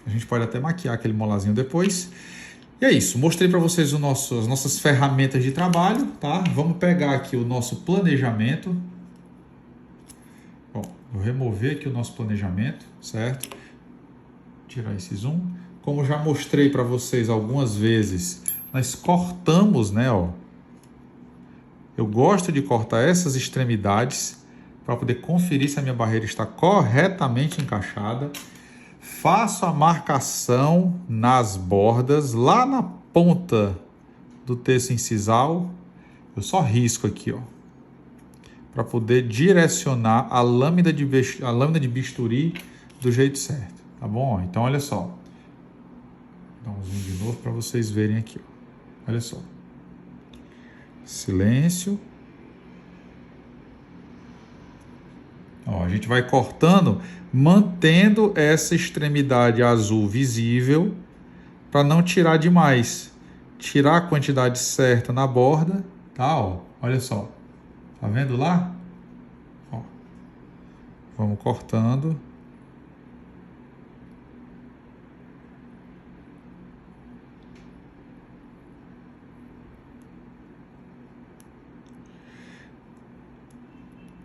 A gente pode até maquiar aquele molarzinho depois. E é isso, mostrei para vocês as nossas ferramentas de trabalho, tá? Vamos pegar aqui o nosso planejamento. Bom, vou remover aqui o nosso planejamento, certo? Tirar esse zoom. Como já mostrei para vocês algumas vezes, nós cortamos, né, ó. Eu gosto de cortar essas extremidades para poder conferir se a minha barreira está corretamente encaixada. Faço a marcação nas bordas, lá na ponta do terço incisal. Eu só risco aqui, ó, para poder direcionar a lâmina de bisturi do jeito certo, tá bom? Então, olha só. Vou dar um zoom de novo para vocês verem aqui, ó. Olha só. Silêncio. Ó, a gente vai cortando, mantendo essa extremidade azul visível para não tirar demais. Tirar a quantidade certa na borda, tá? Ó, olha só. Tá vendo lá? Ó. Vamos cortando.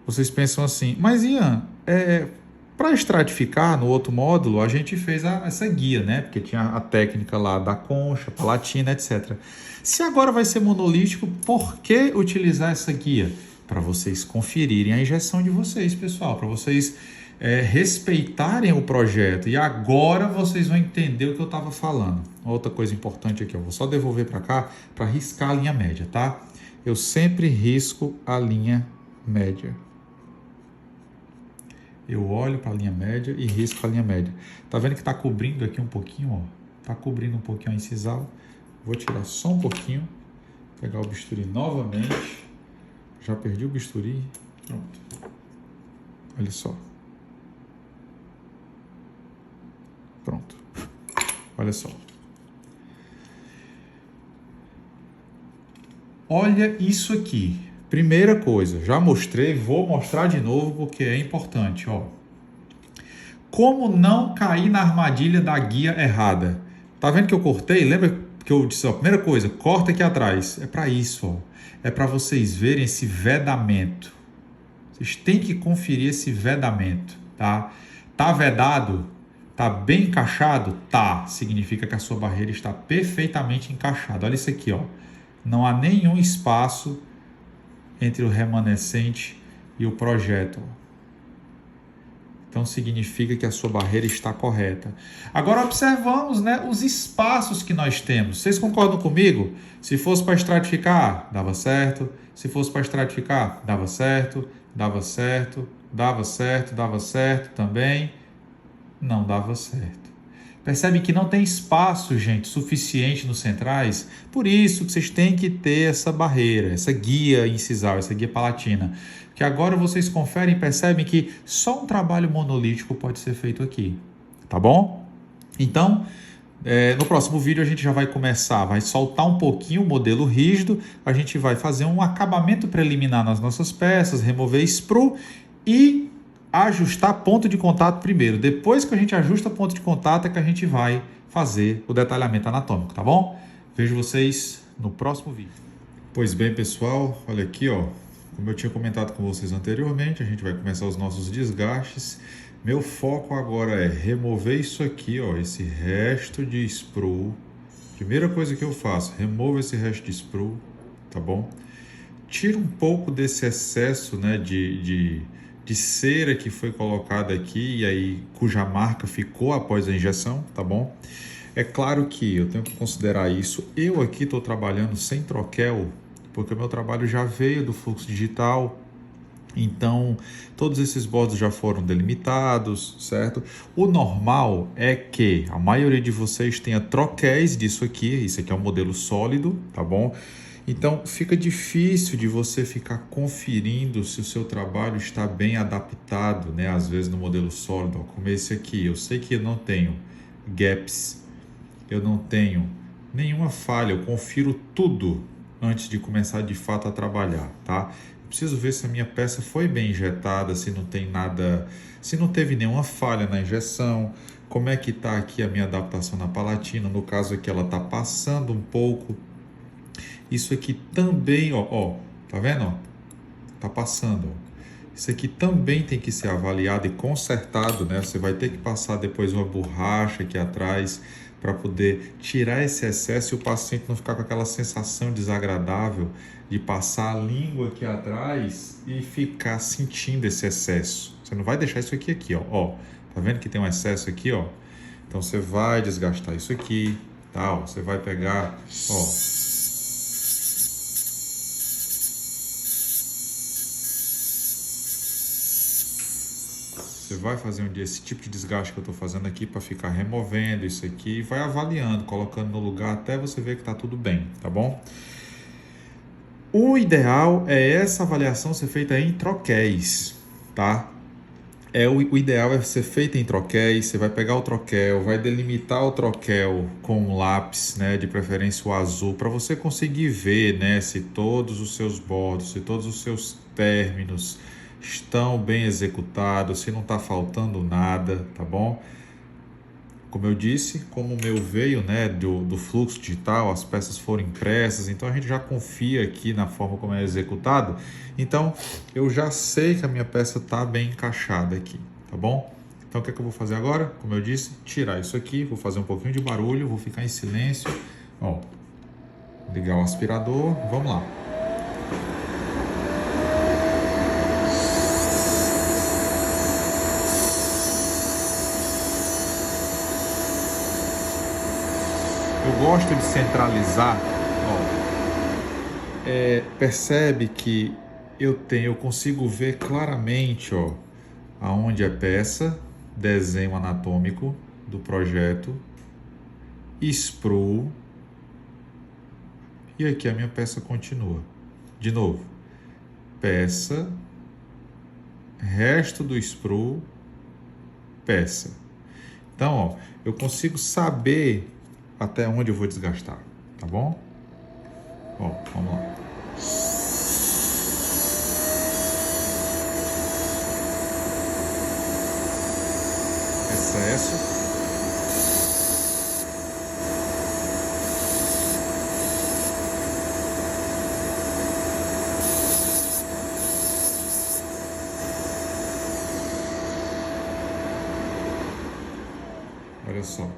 vocês pensam assim, mas Ian, para estratificar no outro módulo, a gente fez essa guia, né? Porque tinha a técnica lá da concha, palatina, etc. Se agora vai ser monolítico, por que utilizar essa guia? Para vocês conferirem a injeção de vocês, pessoal, para vocês respeitarem o projeto. E agora vocês vão entender o que eu estava falando. Outra coisa importante aqui, eu vou só devolver para cá para riscar a linha média, tá? Eu sempre risco a linha média. Eu olho para a linha média e risco a linha média. Tá vendo que está cobrindo aqui um pouquinho, ó? Tá cobrindo um pouquinho a incisal. Vou tirar só um pouquinho, pegar o bisturi novamente. Já perdi o bisturi. Pronto. Olha só. Pronto. Olha só. Olha isso aqui. Primeira coisa, já mostrei, vou mostrar de novo porque é importante, ó. Como não cair na armadilha da guia errada? Tá vendo que eu cortei? Lembra que eu disse, ó, primeira coisa, corta aqui atrás. É para isso, ó. É para vocês verem esse vedamento. Vocês têm que conferir esse vedamento, tá? Tá vedado? Tá bem encaixado? Tá. Significa que a sua barreira está perfeitamente encaixada. Olha isso aqui, ó. Não há nenhum espaço entre o remanescente e o projeto. Então significa que a sua barreira está correta. Agora observamos, né, os espaços que nós temos. Vocês concordam comigo? Se fosse para estratificar, dava certo. Se fosse para estratificar, dava certo. Dava certo, dava certo, dava certo também. Não dava certo. Percebe que não tem espaço, gente, suficiente nos centrais? Por isso que vocês têm que ter essa barreira, essa guia incisal, essa guia palatina. Que agora vocês conferem e percebem que só um trabalho monolítico pode ser feito aqui. Tá bom? Então, no próximo vídeo a gente já vai começar, vai soltar um pouquinho o modelo rígido, a gente vai fazer um acabamento preliminar nas nossas peças, remover sprue e ajustar ponto de contato primeiro. Depois que a gente ajusta ponto de contato é que a gente vai fazer o detalhamento anatômico, tá bom? Vejo vocês no próximo vídeo. Pois bem, pessoal, olha aqui, ó. Como eu tinha comentado com vocês anteriormente, a gente vai começar os nossos desgastes. Meu foco agora é remover isso aqui, ó, esse resto de sprue. Primeira coisa que eu faço, removo esse resto de sprue, tá bom? Tiro um pouco desse excesso, né, de cera que foi colocada aqui e aí cuja marca ficou após a injeção, tá bom? É claro que eu tenho que considerar isso. Eu aqui estou trabalhando sem troquel, porque o meu trabalho já veio do fluxo digital, então todos esses bordos já foram delimitados, certo? O normal é que a maioria de vocês tenha troquéis disso aqui, isso aqui é um modelo sólido, tá bom? Então, fica difícil de você ficar conferindo se o seu trabalho está bem adaptado, né? Às vezes no modelo sólido, como esse aqui. Eu sei que eu não tenho gaps, eu não tenho nenhuma falha, eu confiro tudo antes de começar de fato a trabalhar, tá? Eu preciso ver se a minha peça foi bem injetada, se não tem nada, se não teve nenhuma falha na injeção, como é que está aqui a minha adaptação na palatina, no caso aqui ela está passando um pouco. Isso aqui também, ó, tá vendo? Ó? Tá passando. Ó. Isso aqui também tem que ser avaliado e consertado, né? Você vai ter que passar depois uma borracha aqui atrás para poder tirar esse excesso e o paciente não ficar com aquela sensação desagradável de passar a língua aqui atrás e ficar sentindo esse excesso. Você não vai deixar isso aqui, ó. Tá vendo que tem um excesso aqui, ó? Então você vai desgastar isso aqui, tá? Ó, você vai pegar, ó. Você vai fazer um dia esse tipo de desgaste que eu estou fazendo aqui para ficar removendo isso aqui e vai avaliando, colocando no lugar até você ver que está tudo bem, tá bom? O ideal é essa avaliação ser feita em troquéis, tá? O ideal é ser feita em troquéis, você vai pegar o troquel, vai delimitar o troquel com um lápis, né, de preferência o azul, para você conseguir ver, né, se todos os seus bordos, se todos os seus términos estão bem executados, se não está faltando nada, tá bom? Como eu disse, como o meu veio, né, do fluxo digital, as peças foram impressas, então a gente já confia aqui na forma como é executado. Então eu já sei que a minha peça está bem encaixada aqui, tá bom? Então o que é que eu vou fazer agora? Como eu disse, tirar isso aqui, vou fazer um pouquinho de barulho, vou ficar em silêncio. Ó, ligar o aspirador, vamos lá. Eu gosto de centralizar. Ó, percebe que eu consigo ver claramente, ó, aonde é peça, desenho anatômico do projeto, sprue, e aqui a minha peça continua. De novo, peça, resto do sprue, peça. Então, ó, eu consigo saber até onde eu vou desgastar, tá bom? Ó, vamos lá. Excesso. Olha só.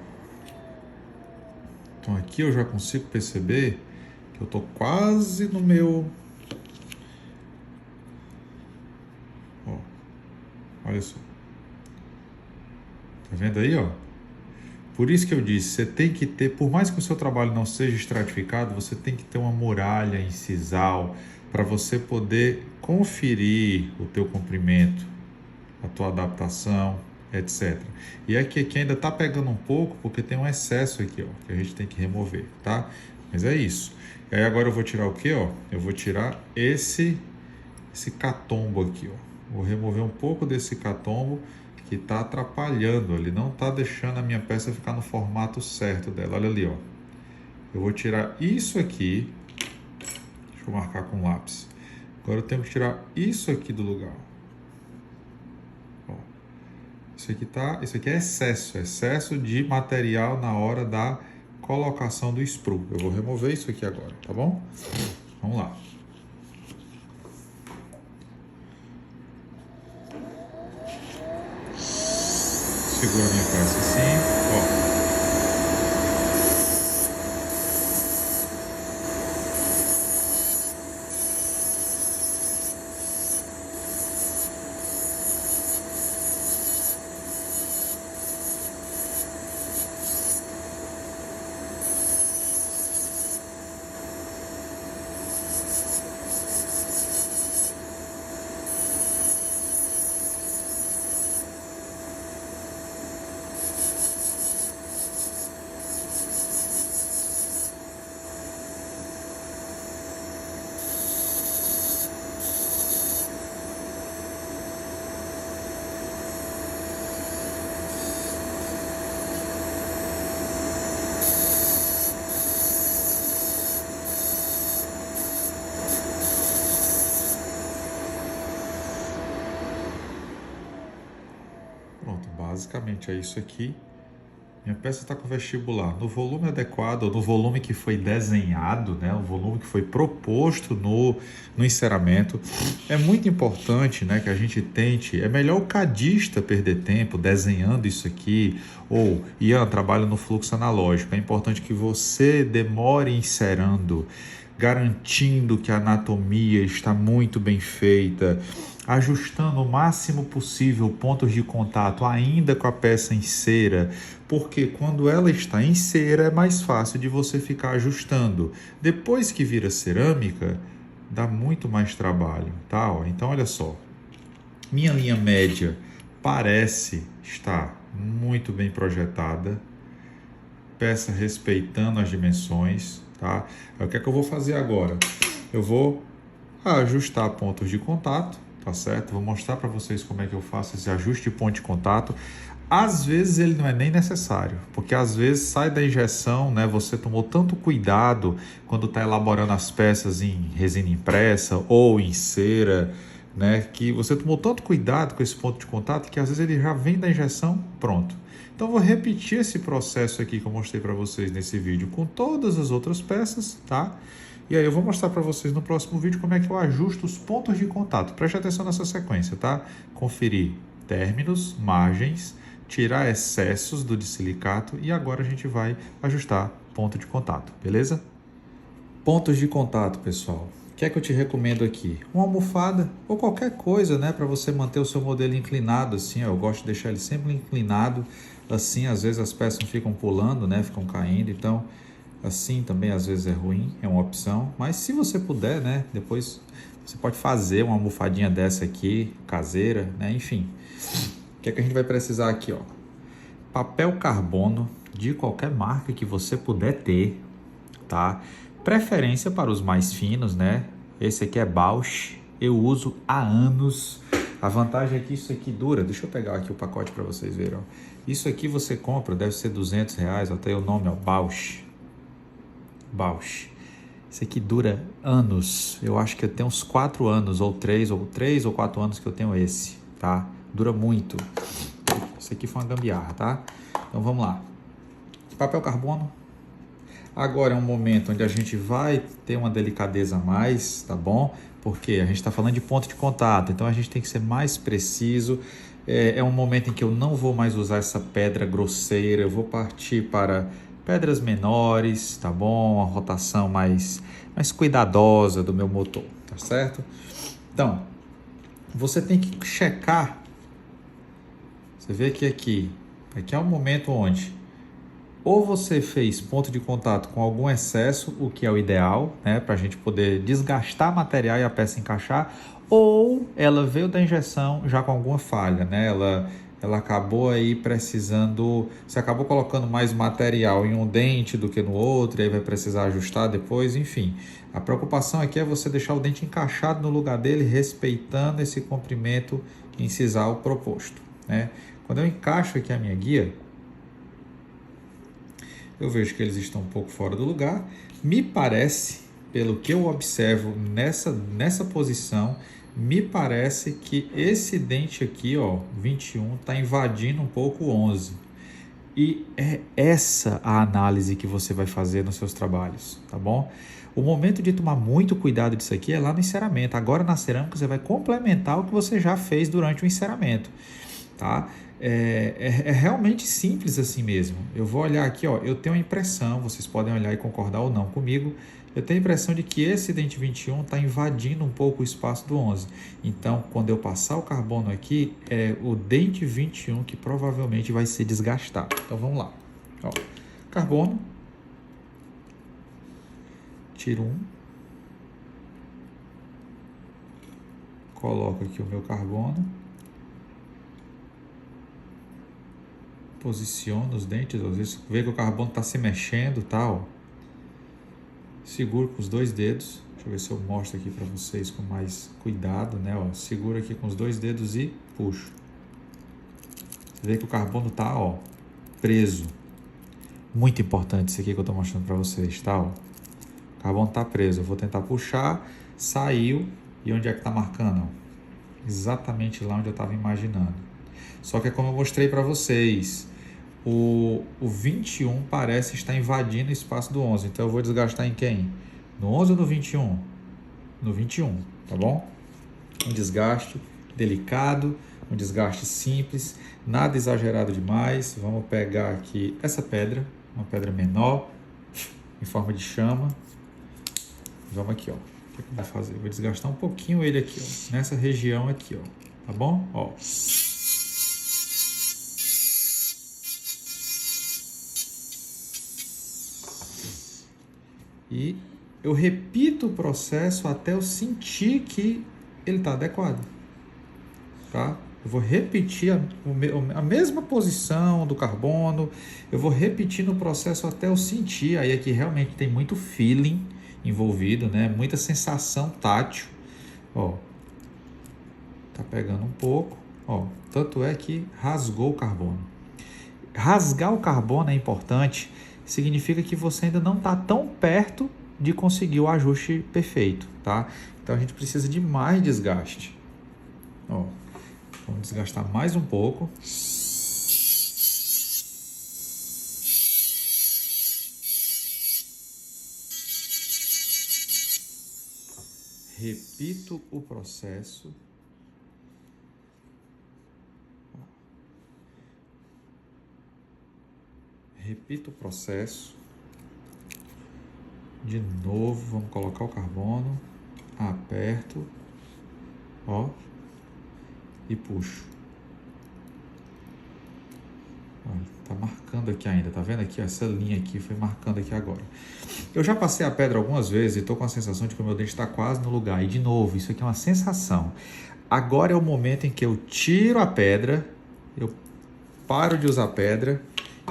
Então aqui eu já consigo perceber que eu tô quase no meu... Ó, olha só. Tá vendo aí, ó? Por isso que eu disse, você tem que ter, por mais que o seu trabalho não seja estratificado, você tem que ter uma muralha em sisal para você poder conferir o teu comprimento, a tua adaptação, etc. E aqui ainda tá pegando um pouco porque tem um excesso aqui, ó, que a gente tem que remover, tá? Mas é isso. E aí agora eu vou tirar o quê, ó? Eu vou tirar esse catombo aqui, ó. Vou remover um pouco desse catombo que está atrapalhando, ele não está deixando a minha peça ficar no formato certo dela. Olha ali, ó. Eu vou tirar isso aqui. Deixa eu marcar com lápis. Agora eu tenho que tirar isso aqui do lugar. Ó. Isso aqui é excesso de material na hora da colocação do sprue. Eu vou remover isso aqui agora, tá bom? Vamos lá. Segura a minha peça assim, ó. Pronto, basicamente é isso aqui. Minha peça está com vestibular no volume adequado, no volume que foi desenhado, né? O volume que foi proposto no enceramento. É muito importante, né, que a gente tente. É melhor o cadista perder tempo desenhando isso aqui, ou Ian, trabalho no fluxo analógico. É importante que você demore encerando, garantindo que a anatomia está muito bem feita, ajustando o máximo possível pontos de contato ainda com a peça em cera, porque quando ela está em cera é mais fácil de você ficar ajustando. Depois que vira cerâmica, dá muito mais trabalho, tá? Então olha só, minha linha média parece estar muito bem projetada, peça respeitando as dimensões, tá? O que é que eu vou fazer agora? Eu vou ajustar pontos de contato, tá certo? Vou mostrar para vocês como é que eu faço esse ajuste de ponto de contato. Às vezes ele não é nem necessário, porque às vezes sai da injeção, né? Você tomou tanto cuidado quando está elaborando as peças em resina impressa ou em cera, né, que você tomou tanto cuidado com esse ponto de contato que às vezes ele já vem da injeção pronto. Então eu vou repetir esse processo aqui que eu mostrei para vocês nesse vídeo com todas as outras peças, tá? E aí eu vou mostrar para vocês no próximo vídeo como é que eu ajusto os pontos de contato. Preste atenção nessa sequência, tá? Conferir términos, margens, tirar excessos do silicato e agora a gente vai ajustar ponto de contato, beleza? Pontos de contato, pessoal. O que é que eu te recomendo aqui? Uma almofada ou qualquer coisa, né, para você manter o seu modelo inclinado assim, ó. Eu gosto de deixar ele sempre inclinado, assim, às vezes as peças ficam pulando, né, ficam caindo, então assim também às vezes é ruim, é uma opção, mas se você puder, né, depois você pode fazer uma almofadinha dessa aqui, caseira, né, enfim. O que é que a gente vai precisar aqui, ó? Papel carbono de qualquer marca que você puder ter, tá? Preferência para os mais finos, né? Esse aqui é Bausch, eu uso há anos. A vantagem é que isso aqui dura, deixa eu pegar aqui o pacote para vocês verem, ó. Isso aqui você compra, deve ser R$200, até o nome, ó, Bausch. Bausch. Isso aqui dura anos. Eu acho que eu tenho uns 4 anos, ou 3 ou 4 anos que eu tenho esse, tá? Dura muito. Isso aqui foi uma gambiarra, tá? Então vamos lá. Papel carbono. Agora é um momento onde a gente vai ter uma delicadeza a mais, tá bom? Porque a gente está falando de ponto de contato, então a gente tem que ser mais preciso. É um momento em que eu não vou mais usar essa pedra grosseira, eu vou partir para pedras menores, tá bom? Uma rotação mais cuidadosa do meu motor, tá certo? Então, você tem que checar. Você vê que aqui é um momento onde ou você fez ponto de contato com algum excesso, o que é o ideal, né, para a gente poder desgastar material e a peça encaixar, ou ela veio da injeção já com alguma falha, né? Ela acabou aí precisando, você acabou colocando mais material em um dente do que no outro, e aí vai precisar ajustar depois, enfim. A preocupação aqui é você deixar o dente encaixado no lugar dele, respeitando esse comprimento incisal proposto, né? Quando eu encaixo aqui a minha guia, eu vejo que eles estão um pouco fora do lugar. Me parece, pelo que eu observo nessa posição, me parece que esse dente aqui, ó, 21, está invadindo um pouco o 11. E é essa a análise que você vai fazer nos seus trabalhos, tá bom? O momento de tomar muito cuidado disso aqui é lá no enceramento. Agora na cerâmica você vai complementar o que você já fez durante o enceramento, tá? É realmente simples assim mesmo. Eu vou olhar aqui, ó, eu tenho a impressão, vocês podem olhar e concordar ou não comigo, eu tenho a impressão de que esse dente 21 está invadindo um pouco o espaço do 11. Então, quando eu passar o carbono aqui, é o dente 21 que provavelmente vai ser desgastado. Então, vamos lá. Ó, carbono. Tiro um. Coloco aqui o meu carbono. Posiciono os dentes, às vezes vê que o carbono está se mexendo, tal. Seguro com os 2 dedos. Deixa eu ver se eu mostro aqui para vocês com mais cuidado, né? Ó, seguro aqui com os 2 dedos e puxo. Você vê que o carbono está, ó, preso. Muito importante isso aqui que eu estou mostrando para vocês, tá? Ó. O carbono está preso. Eu vou tentar puxar, saiu. E onde é que está marcando? Ó? Exatamente lá onde eu estava imaginando. Só que é como eu mostrei para vocês, o 21 parece estar invadindo o espaço do 11. Então eu vou desgastar em quem? No 11 ou no 21? No 21, tá bom? Um desgaste delicado, um desgaste simples, nada exagerado demais. Vamos pegar aqui essa pedra, uma pedra menor, em forma de chama. Vamos aqui, ó. O que eu vou fazer? Eu vou desgastar um pouquinho ele aqui, ó, nessa região aqui, ó. Tá bom? Ó. E eu repito o processo até eu sentir que ele está adequado, tá? Eu vou repetir a mesma posição do carbono, eu vou repetir no processo até eu sentir. Aí aqui realmente tem muito feeling envolvido, né? Muita sensação tátil. Ó, tá pegando um pouco, ó. Tanto é que rasgou o carbono. Rasgar o carbono é importante. Significa que você ainda não está tão perto de conseguir o ajuste perfeito, tá? Então a gente precisa de mais desgaste. Ó, vamos desgastar mais um pouco. Repito o processo. Repito o processo. De novo, vamos colocar o carbono. Aperto. Ó. E puxo. Olha, tá marcando aqui ainda, tá vendo aqui? Essa linha aqui foi marcando aqui agora. Eu já passei a pedra algumas vezes e tô com a sensação de que o meu dente está quase no lugar. E de novo, isso aqui é uma sensação. Agora é o momento em que eu tiro a pedra, eu paro de usar pedra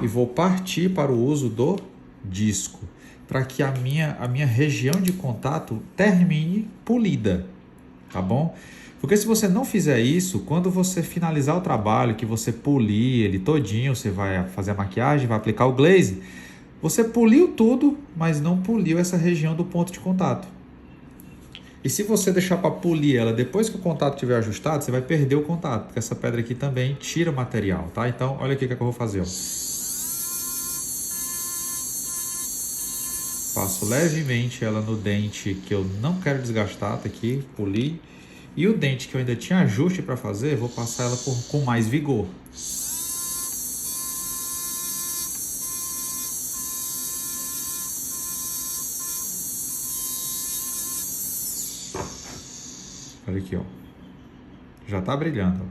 e vou partir para o uso do disco, para que a minha região de contato termine polida, tá bom? Porque se você não fizer isso, quando você finalizar o trabalho, que você polir ele todinho, você vai fazer a maquiagem, vai aplicar o glaze, você poliu tudo, mas não poliu essa região do ponto de contato. E se você deixar para polir ela depois que o contato estiver ajustado, você vai perder o contato, porque essa pedra aqui também tira o material, tá? Então, olha aqui o que eu vou fazer, ó. Passo levemente ela no dente que eu não quero desgastar, tá aqui, polir. E o dente que eu ainda tinha ajuste para fazer, vou passar ela com mais vigor. Olha aqui, ó. Já tá brilhando, ó.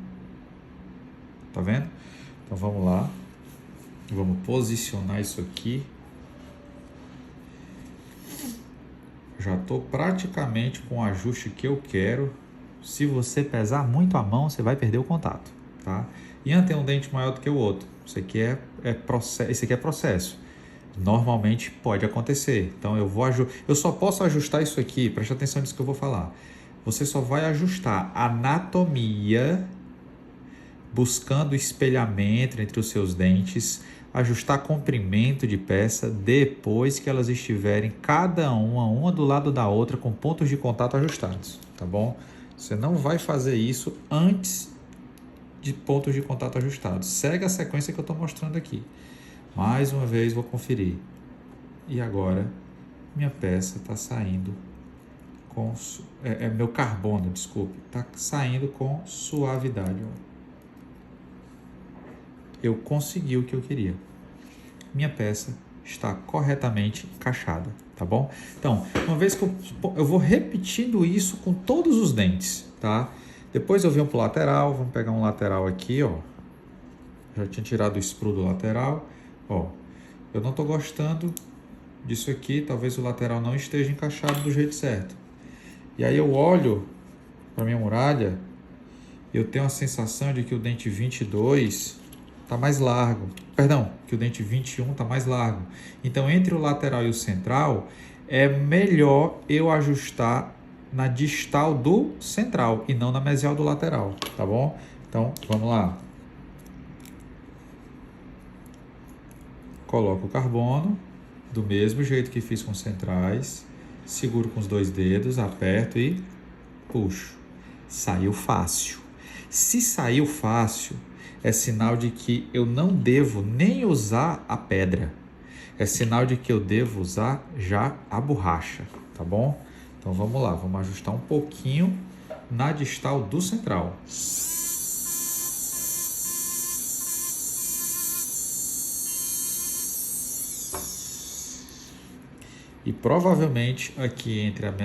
Tá vendo? Então vamos lá. Vamos posicionar isso aqui. Já tô praticamente com o ajuste que eu quero. Se você pesar muito a mão, você vai perder o contato, tá? Ian tem um dente maior do que o outro. Isso aqui é processo. Normalmente pode acontecer. Então eu só posso ajustar isso aqui. Preste atenção nisso que eu vou falar. Você só vai ajustar a anatomia buscando espelhamento entre os seus dentes, ajustar comprimento de peça depois que elas estiverem cada uma do lado da outra com pontos de contato ajustados, tá bom? Você não vai fazer isso antes de pontos de contato ajustados. Segue a sequência que eu estou mostrando aqui. Mais uma vez vou conferir. E agora minha peça está saindo com... meu carbono, desculpe. Está saindo com suavidade. Eu consegui o que eu queria. Minha peça está corretamente encaixada, tá bom? Então, uma vez que eu vou repetindo isso com todos os dentes, tá? Depois eu venho para o lateral, vamos pegar um lateral aqui, ó. Já tinha tirado o sprue do lateral, ó. Eu não estou gostando disso aqui, talvez o lateral não esteja encaixado do jeito certo. E aí eu olho para minha muralha, eu tenho a sensação de que o dente 22 está mais largo, perdão, que o dente 21 está mais largo. Então, entre o lateral e o central, é melhor eu ajustar na distal do central e não na mesial do lateral, tá bom? Então, vamos lá. Coloco o carbono, do mesmo jeito que fiz com os centrais, seguro com os dois dedos, aperto e puxo. Saiu fácil. Se saiu fácil, é sinal de que eu não devo nem usar a pedra. É sinal de que eu devo usar já a borracha, tá bom? Então vamos lá, vamos ajustar um pouquinho na distal do central. E provavelmente aqui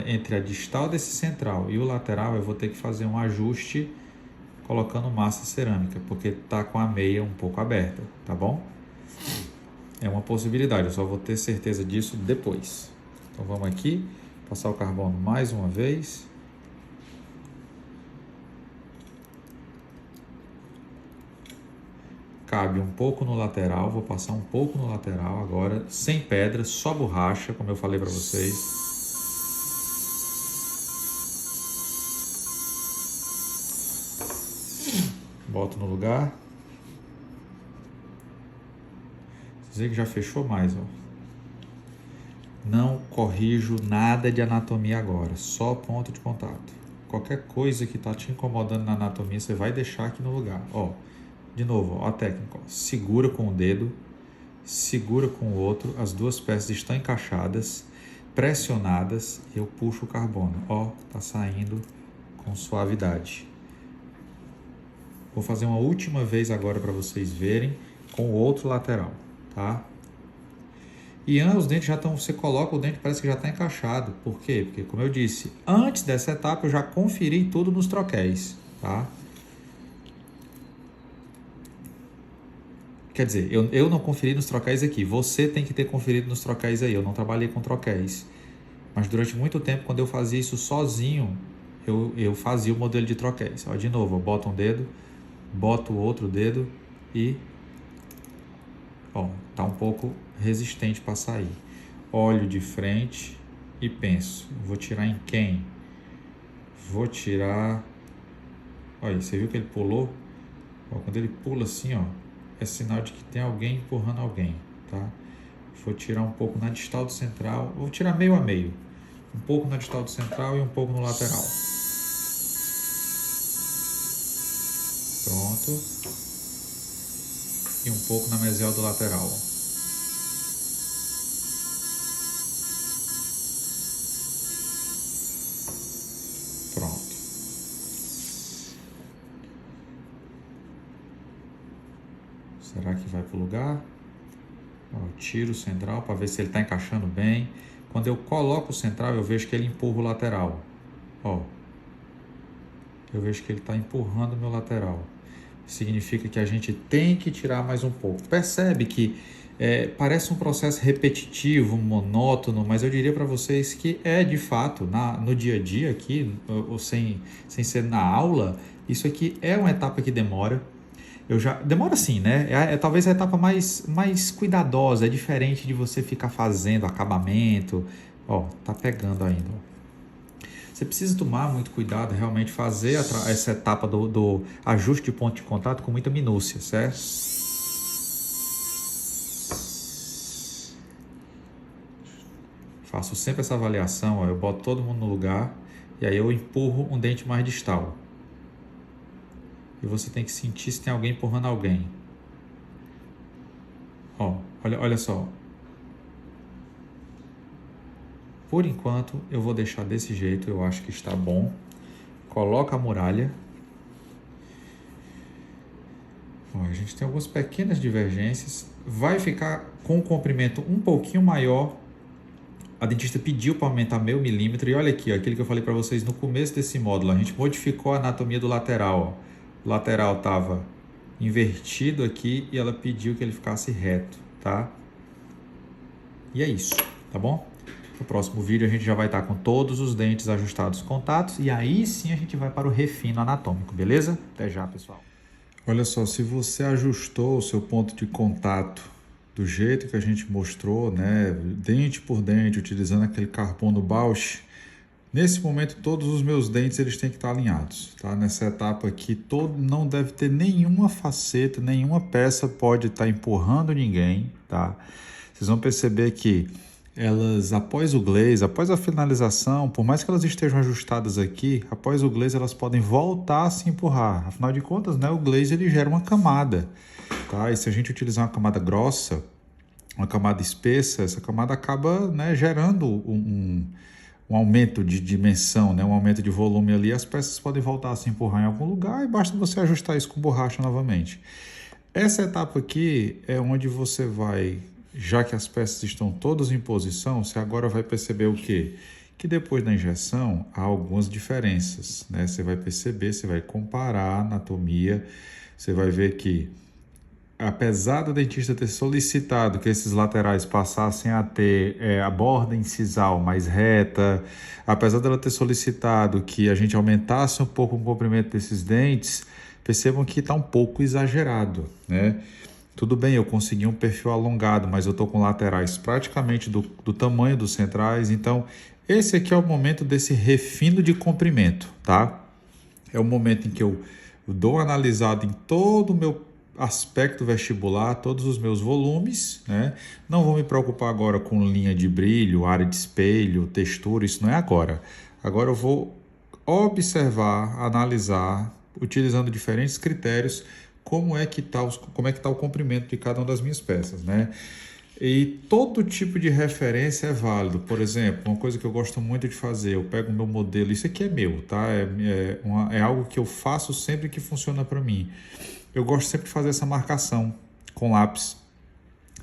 entre a distal desse central e o lateral eu vou ter que fazer um ajuste colocando massa cerâmica, porque tá com a meia um pouco aberta, tá bom? É uma possibilidade, eu só vou ter certeza disso depois. Então vamos aqui, passar o carbono mais uma vez. Cabe um pouco no lateral, vou passar um pouco no lateral agora, sem pedra, só borracha, como eu falei para vocês. Boto no lugar. Vocês veem que já fechou mais, ó. Não corrijo nada de anatomia agora, só ponto de contato. qualquer coisa que está te incomodando na anatomia, você vai deixar aqui no lugar. Ó, de novo, ó, a técnica. Ó. Segura com o dedo, segura com o outro, as duas peças estão encaixadas, pressionadas, eu puxo o carbono. Ó, tá saindo com suavidade. Vou fazer uma última vez agora para vocês verem com o outro lateral, tá? E os dentes já estão, você coloca o dente, parece que já está encaixado. Por quê? Porque, como eu disse, antes dessa etapa eu já conferi tudo nos troquéis, tá? Quer dizer, eu não conferi nos troquéis aqui. Você tem que ter conferido nos troquéis aí. Eu não trabalhei com troquéis. Mas durante muito tempo, quando eu fazia isso sozinho, eu fazia o modelo de troquéis. Ó, de novo, eu boto um dedo, boto o outro dedo e... Ó, tá um pouco resistente para sair. Olho de frente e penso, vou tirar em quem? Vou tirar... Olha, você viu que ele pulou? Ó, quando ele pula assim, ó, é sinal de que tem alguém empurrando alguém, tá? Vou tirar um pouco na distal do central, vou tirar meio a meio. Um pouco na distal do central e um pouco no lateral. Pronto. E um pouco na mesial do lateral. Pronto. Será que vai para o lugar? Ó, tiro o central para ver se ele está encaixando bem. Quando eu coloco o central, eu vejo que ele empurra o lateral. Ó, eu vejo que ele está empurrando o meu lateral. Significa que a gente tem que tirar mais um pouco. Percebe que parece um processo repetitivo, monótono, mas eu diria para vocês que de fato, no dia a dia aqui, ou sem ser na aula, isso aqui é uma etapa que demora. Demora sim, né? Talvez a etapa mais cuidadosa, é diferente de você ficar fazendo acabamento. Ó, tá pegando ainda, ó. Você precisa tomar muito cuidado, realmente fazer essa etapa do ajuste de ponto de contato com muita minúcia, certo? Faço sempre essa avaliação, ó, eu boto todo mundo no lugar e aí eu empurro um dente mais distal. E você tem que sentir se tem alguém empurrando alguém. Ó, olha só. Por enquanto, eu vou deixar desse jeito, eu acho que está bom. Coloca a muralha. Ó, a gente tem algumas pequenas divergências. Vai ficar com um comprimento um pouquinho maior. A dentista pediu para aumentar meio milímetro. E olha aqui, ó, aquilo que eu falei para vocês no começo desse módulo. A gente modificou a anatomia do lateral. Ó. O lateral estava invertido aqui e ela pediu que ele ficasse reto, tá? E é isso, tá bom? No próximo vídeo a gente já vai estar com todos os dentes ajustados contatos e aí sim a gente vai para o refino anatômico, beleza? Até já, pessoal. Olha só, se você ajustou o seu ponto de contato do jeito que a gente mostrou, né, dente por dente, utilizando aquele carbono Bausch, nesse momento todos os meus dentes eles têm que estar alinhados, tá? Nessa etapa aqui não deve ter nenhuma faceta, nenhuma peça pode estar empurrando ninguém, tá? Vocês vão perceber que elas, após o glaze, após a finalização, por mais que elas estejam ajustadas aqui, após o glaze elas podem voltar a se empurrar. Afinal de contas, né, o glaze ele gera uma camada, tá? E se a gente utilizar uma camada grossa, uma camada espessa, essa camada acaba, né, gerando um aumento de dimensão, né, um aumento de volume ali, as peças podem voltar a se empurrar em algum lugar e basta você ajustar isso com borracha novamente. Essa etapa aqui é onde você vai... Já que as peças estão todas em posição, você agora vai perceber o quê? Que depois da injeção há algumas diferenças, né? Você vai perceber, você vai comparar a anatomia, você vai ver que, apesar da dentista ter solicitado que esses laterais passassem a ter a borda incisal mais reta, apesar dela ter solicitado que a gente aumentasse um pouco o comprimento desses dentes, percebam que está um pouco exagerado, né? Tudo bem, eu consegui um perfil alongado, mas eu estou com laterais praticamente do tamanho dos centrais. Então, esse aqui é o momento desse refino de comprimento, tá? É o momento em que eu dou uma analisada em todo o meu aspecto vestibular, todos os meus volumes, né? Não vou me preocupar agora com linha de brilho, área de espelho, textura, isso não é agora. Agora eu vou observar, analisar, utilizando diferentes critérios, como é que tá o comprimento de cada uma das minhas peças, né? E todo tipo de referência é válido. Por exemplo, uma coisa que eu gosto muito de fazer, eu pego o meu modelo, isso aqui é meu, tá? É algo que eu faço sempre que funciona para mim. Eu gosto sempre de fazer essa marcação com lápis,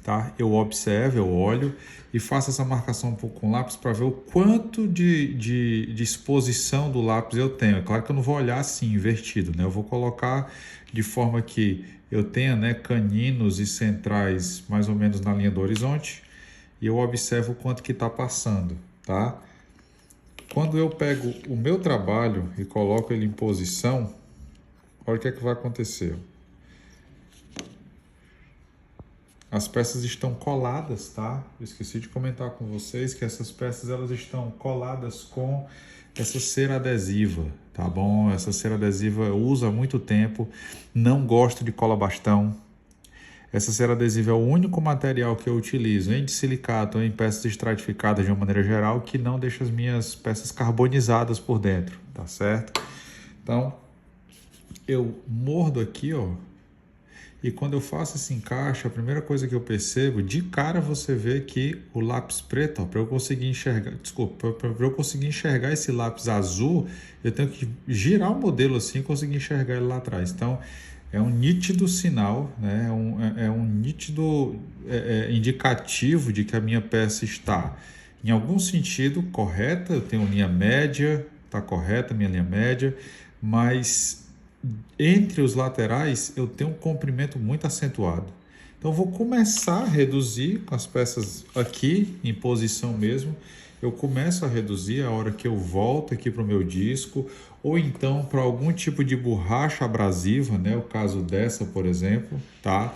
tá? Eu observo, eu olho e faço essa marcação com lápis para ver o quanto de exposição do lápis eu tenho. É claro que eu não vou olhar assim, invertido, né? Eu vou colocar de forma que eu tenha, né, caninos e centrais mais ou menos na linha do horizonte e eu observo o quanto que está passando, tá? Quando eu pego o meu trabalho e coloco ele em posição, olha o que é que vai acontecer. As peças estão coladas, tá? Eu esqueci de comentar com vocês que essas peças elas estão coladas com essa cera adesiva, tá bom? Essa cera adesiva eu uso há muito tempo, não gosto de cola bastão. Essa cera adesiva é o único material que eu utilizo em silicato ou em peças estratificadas de uma maneira geral que não deixa as minhas peças carbonizadas por dentro, tá certo? Então, eu mordo aqui, ó. E quando eu faço esse encaixe, a primeira coisa que eu percebo, de cara você vê que o lápis preto, para eu conseguir enxergar, para eu conseguir enxergar esse lápis azul, eu tenho que girar o modelo assim e conseguir enxergar ele lá atrás. Então, é um nítido sinal, né? É um nítido indicativo de que a minha peça está, em algum sentido, correta. Eu tenho linha média, está correta a minha linha média, mas entre os laterais eu tenho um comprimento muito acentuado. Então eu vou começar a reduzir com as peças aqui em posição mesmo. Eu começo a reduzir a hora que eu volto aqui para o meu disco, ou então para algum tipo de borracha abrasiva, né? O caso dessa, por exemplo, tá?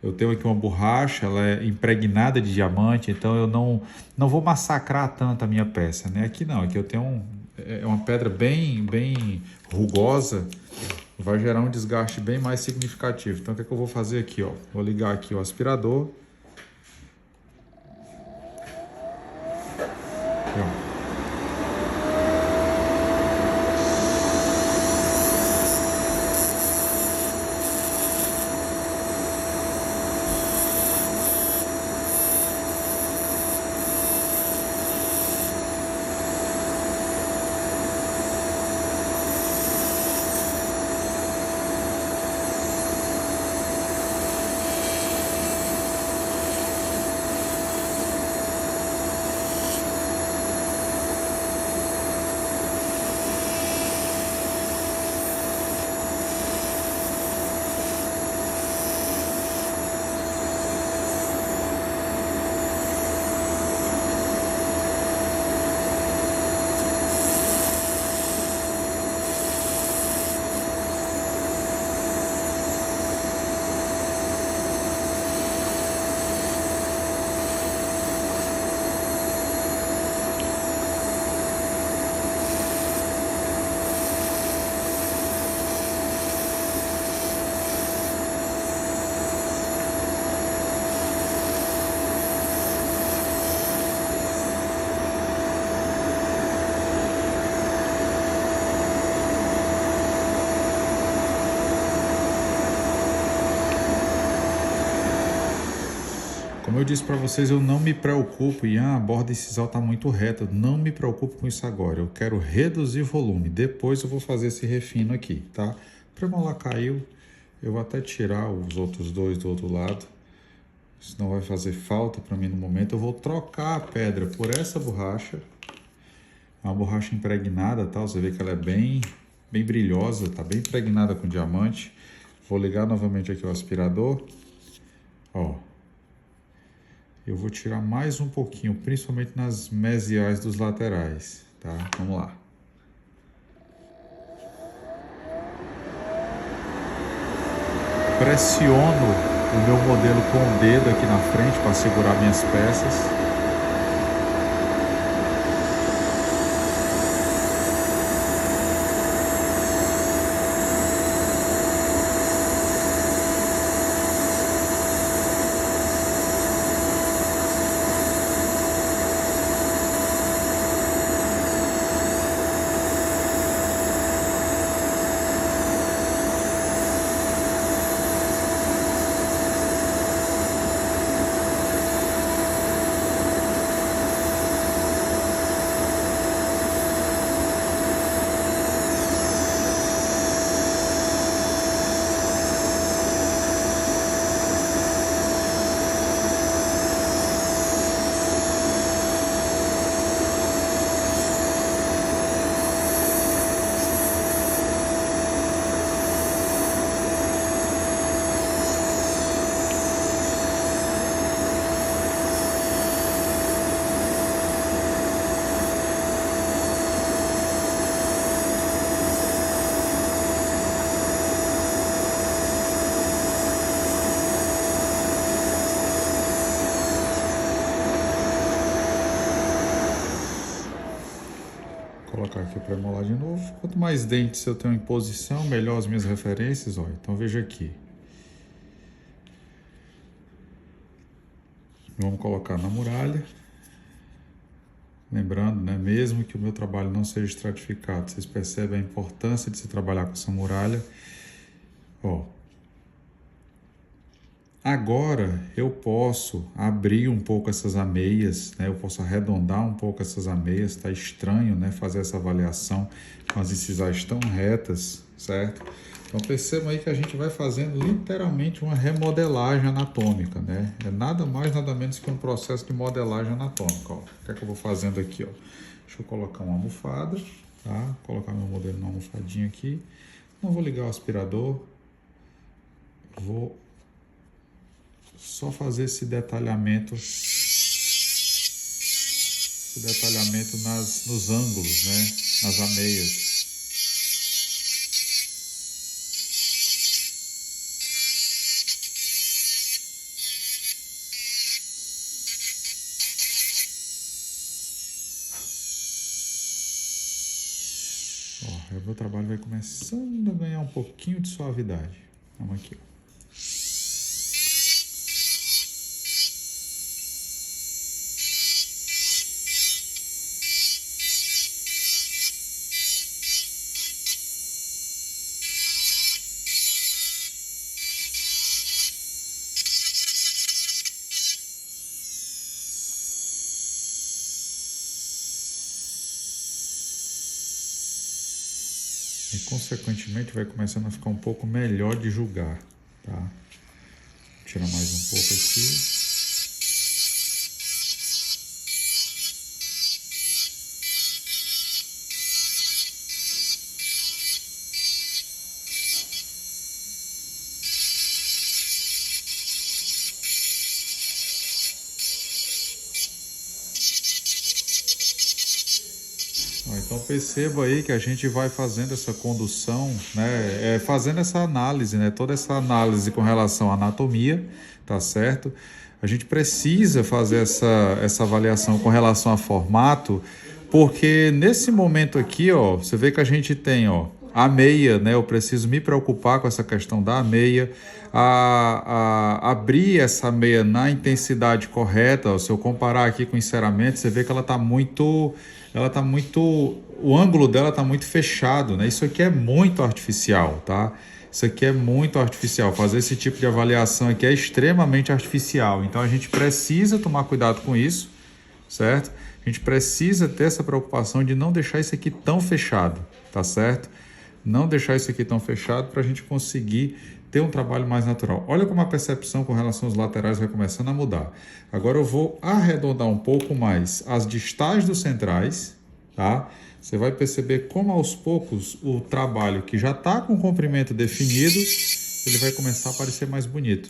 Eu tenho aqui uma borracha, ela é impregnada de diamante, então eu não vou massacrar tanto a minha peça, né? Aqui não, aqui eu tenho uma pedra bem rugosa, vai gerar um desgaste bem mais significativo. Então o que é que eu vou fazer aqui, ó? Vou ligar aqui o aspirador. Aqui, ó. Como eu disse para vocês, eu não me preocupo, Ian, a borda incisal está muito reta, não me preocupo com isso agora, eu quero reduzir volume, depois eu vou fazer esse refino aqui, tá? A premolar caiu, eu vou até tirar os outros dois do outro lado, senão vai fazer falta para mim no momento. Eu vou trocar a pedra por essa borracha, uma borracha impregnada, tá? Você vê que ela é bem brilhosa, tá bem impregnada com diamante. Vou ligar novamente aqui o aspirador, ó. Eu vou tirar mais um pouquinho, principalmente nas mesiais dos laterais, tá? Vamos lá. Pressiono o meu modelo com o dedo aqui na frente para segurar minhas peças. colocar aqui para molar de novo. Quanto mais dentes eu tenho em posição, melhor as minhas referências. Olha, então veja aqui. Vamos colocar na muralha. Lembrando, né, mesmo que o meu trabalho não seja estratificado, vocês percebem a importância de se trabalhar com essa muralha. Ó. Agora eu posso abrir um pouco essas ameias, né? Eu posso arredondar um pouco essas ameias. Está estranho, né, fazer essa avaliação com as incisais tão retas, certo? Então percebam aí que a gente vai fazendo literalmente uma remodelagem anatômica, né? É nada mais, nada menos que um processo de modelagem anatômica. Ó. O que é que eu vou fazendo aqui? Ó? Deixa eu colocar uma almofada, tá? Vou colocar meu modelo na almofadinha aqui. Não vou ligar o aspirador. Vou só fazer esse detalhamento nos ângulos, né? Nas ameias. Ó, o meu trabalho vai começando a ganhar um pouquinho de suavidade. Vamos aqui, ó. E, consequentemente, vai começando a ficar um pouco melhor de julgar, tá? Vou tirar mais um pouco aqui. Então perceba aí que a gente vai fazendo essa condução, né, fazendo essa análise, né, toda essa análise com relação à anatomia, tá certo? A gente precisa fazer essa avaliação com relação a formato, porque nesse momento aqui, ó, você vê que a gente tem, ó, a meia, né? Eu preciso me preocupar com essa questão da meia, abrir essa meia na intensidade correta. Ó, se eu comparar aqui com o enceramento, você vê que ela está muito, o ângulo dela está muito fechado, né? Isso aqui é muito artificial, tá? Isso aqui é muito artificial. Fazer esse tipo de avaliação aqui é extremamente artificial. Então a gente precisa tomar cuidado com isso, certo? A gente precisa ter essa preocupação de não deixar isso aqui tão fechado, tá certo? Não deixar isso aqui tão fechado para a gente conseguir ter um trabalho mais natural. Olha como a percepção com relação aos laterais vai começando a mudar. Agora eu vou arredondar um pouco mais as distais dos centrais, tá? Você vai perceber como aos poucos o trabalho que já está com o comprimento definido, ele vai começar a parecer mais bonito.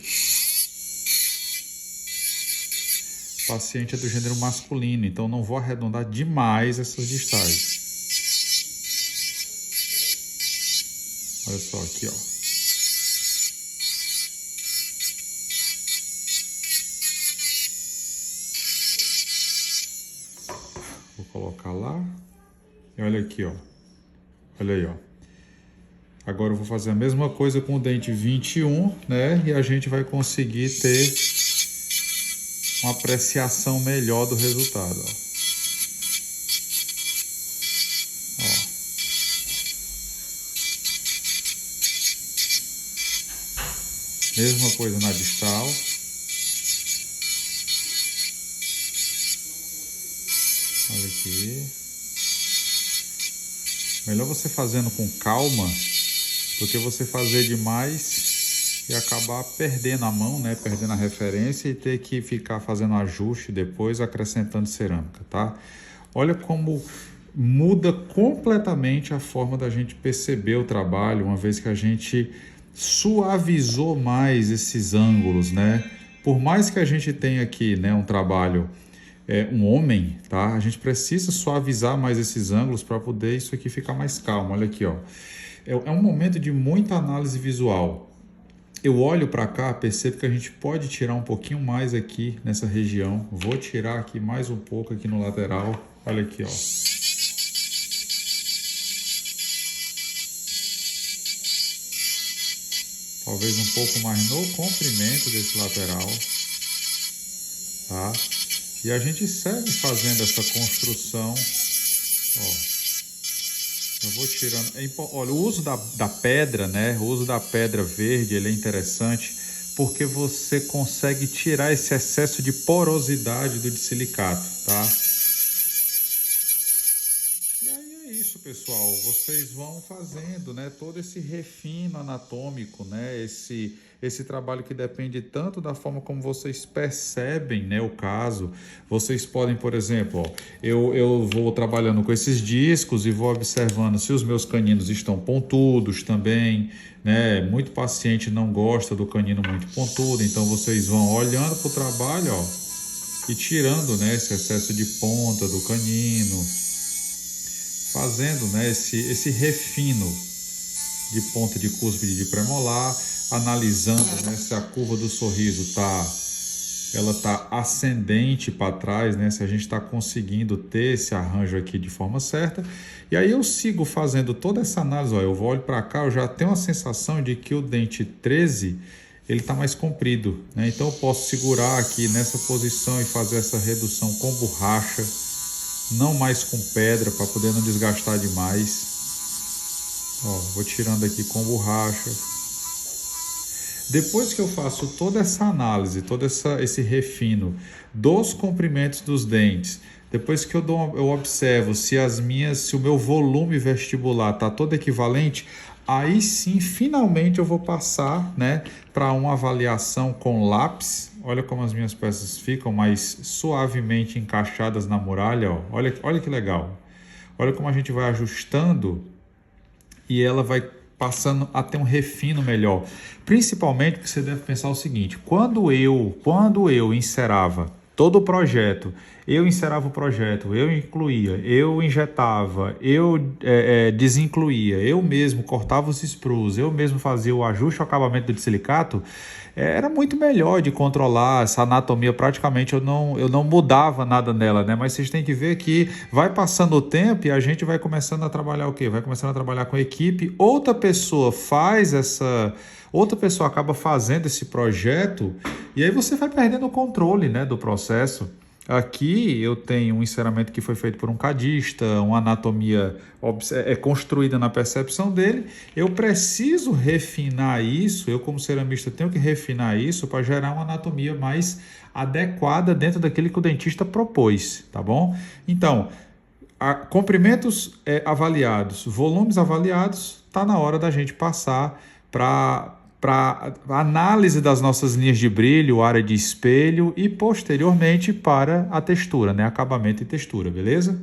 O paciente é do gênero masculino, então não vou arredondar demais essas distais. Olha só aqui, ó. Vou colocar lá. E olha aqui, ó. Olha aí, ó. Agora eu vou fazer a mesma coisa com o dente 21, né? E a gente vai conseguir ter uma apreciação melhor do resultado, ó. Mesma coisa na distal. Olha aqui. Melhor você fazendo com calma do que você fazer demais e acabar perdendo a mão, né? Perdendo a referência e ter que ficar fazendo ajuste depois, acrescentando cerâmica, tá? Olha como muda completamente a forma da gente perceber o trabalho, uma vez que a gente suavizou mais esses ângulos, né? Por mais que a gente tenha aqui, né, um trabalho, um homem, tá? A gente precisa suavizar mais esses ângulos para poder isso aqui ficar mais calmo. Olha aqui, ó. É um momento de muita análise visual. Eu olho para cá, percebo que a gente pode tirar um pouquinho mais aqui nessa região. Vou tirar aqui mais um pouco aqui no lateral. Olha aqui, ó. talvez um pouco mais no comprimento desse lateral, tá? E a gente segue fazendo essa construção, ó. Eu vou tirando, olha, o uso da pedra, né? O uso da pedra verde, ele é interessante porque você consegue tirar esse excesso de porosidade do silicato, tá? E aí é isso, pessoal. Vocês vão fazendo, né, todo esse refino anatômico, né, esse trabalho que depende tanto da forma como vocês percebem, né, o caso. Vocês podem, por exemplo, ó, eu vou trabalhando com esses discos e vou observando se os meus caninos estão pontudos também, né? Muito paciente não gosta do canino muito pontudo, então vocês vão olhando para o trabalho, ó, e tirando, né, esse excesso de ponta do canino, fazendo, né, esse refino de ponta de cúspide de premolar, analisando, né, se a curva do sorriso ela tá ascendente para trás, né, se a gente está conseguindo ter esse arranjo aqui de forma certa. E aí eu sigo fazendo toda essa análise, ó, eu olho para cá, eu já tenho a sensação de que o dente 13 ele está mais comprido, né? Então eu posso segurar aqui nessa posição e fazer essa redução com borracha, não mais com pedra, para poder não desgastar demais. Ó, vou tirando aqui com borracha. Depois que eu faço toda essa análise, esse refino dos comprimentos dos dentes, depois que eu observo se o meu volume vestibular está todo equivalente, aí sim, finalmente eu vou passar, né, para uma avaliação com lápis. Olha como as minhas peças ficam mais suavemente encaixadas na muralha, ó. Olha que legal. Olha como a gente vai ajustando e ela vai passando a ter um refino melhor. Principalmente porque você deve pensar o seguinte: quando eu encerava todo o projeto, eu encerava o projeto, eu incluía, eu injetava, eu desincluía, eu mesmo cortava os sprues, eu mesmo fazia o ajuste ao acabamento do silicato, era muito melhor de controlar essa anatomia. Praticamente eu não mudava nada nela, né? Mas vocês têm que ver que vai passando o tempo e a gente vai começando a trabalhar o quê? Vai começando a trabalhar com equipe, outra pessoa acaba fazendo esse projeto e aí você vai perdendo o controle, né, do processo. Aqui eu tenho um enceramento que foi feito por um cadista, uma anatomia construída na percepção dele. Eu preciso refinar isso, eu como ceramista tenho que refinar isso para gerar uma anatomia mais adequada dentro daquilo que o dentista propôs, tá bom? Então, comprimentos avaliados, volumes avaliados, está na hora da gente passar para análise das nossas linhas de brilho, área de espelho e posteriormente para a textura, né? Acabamento e textura, beleza?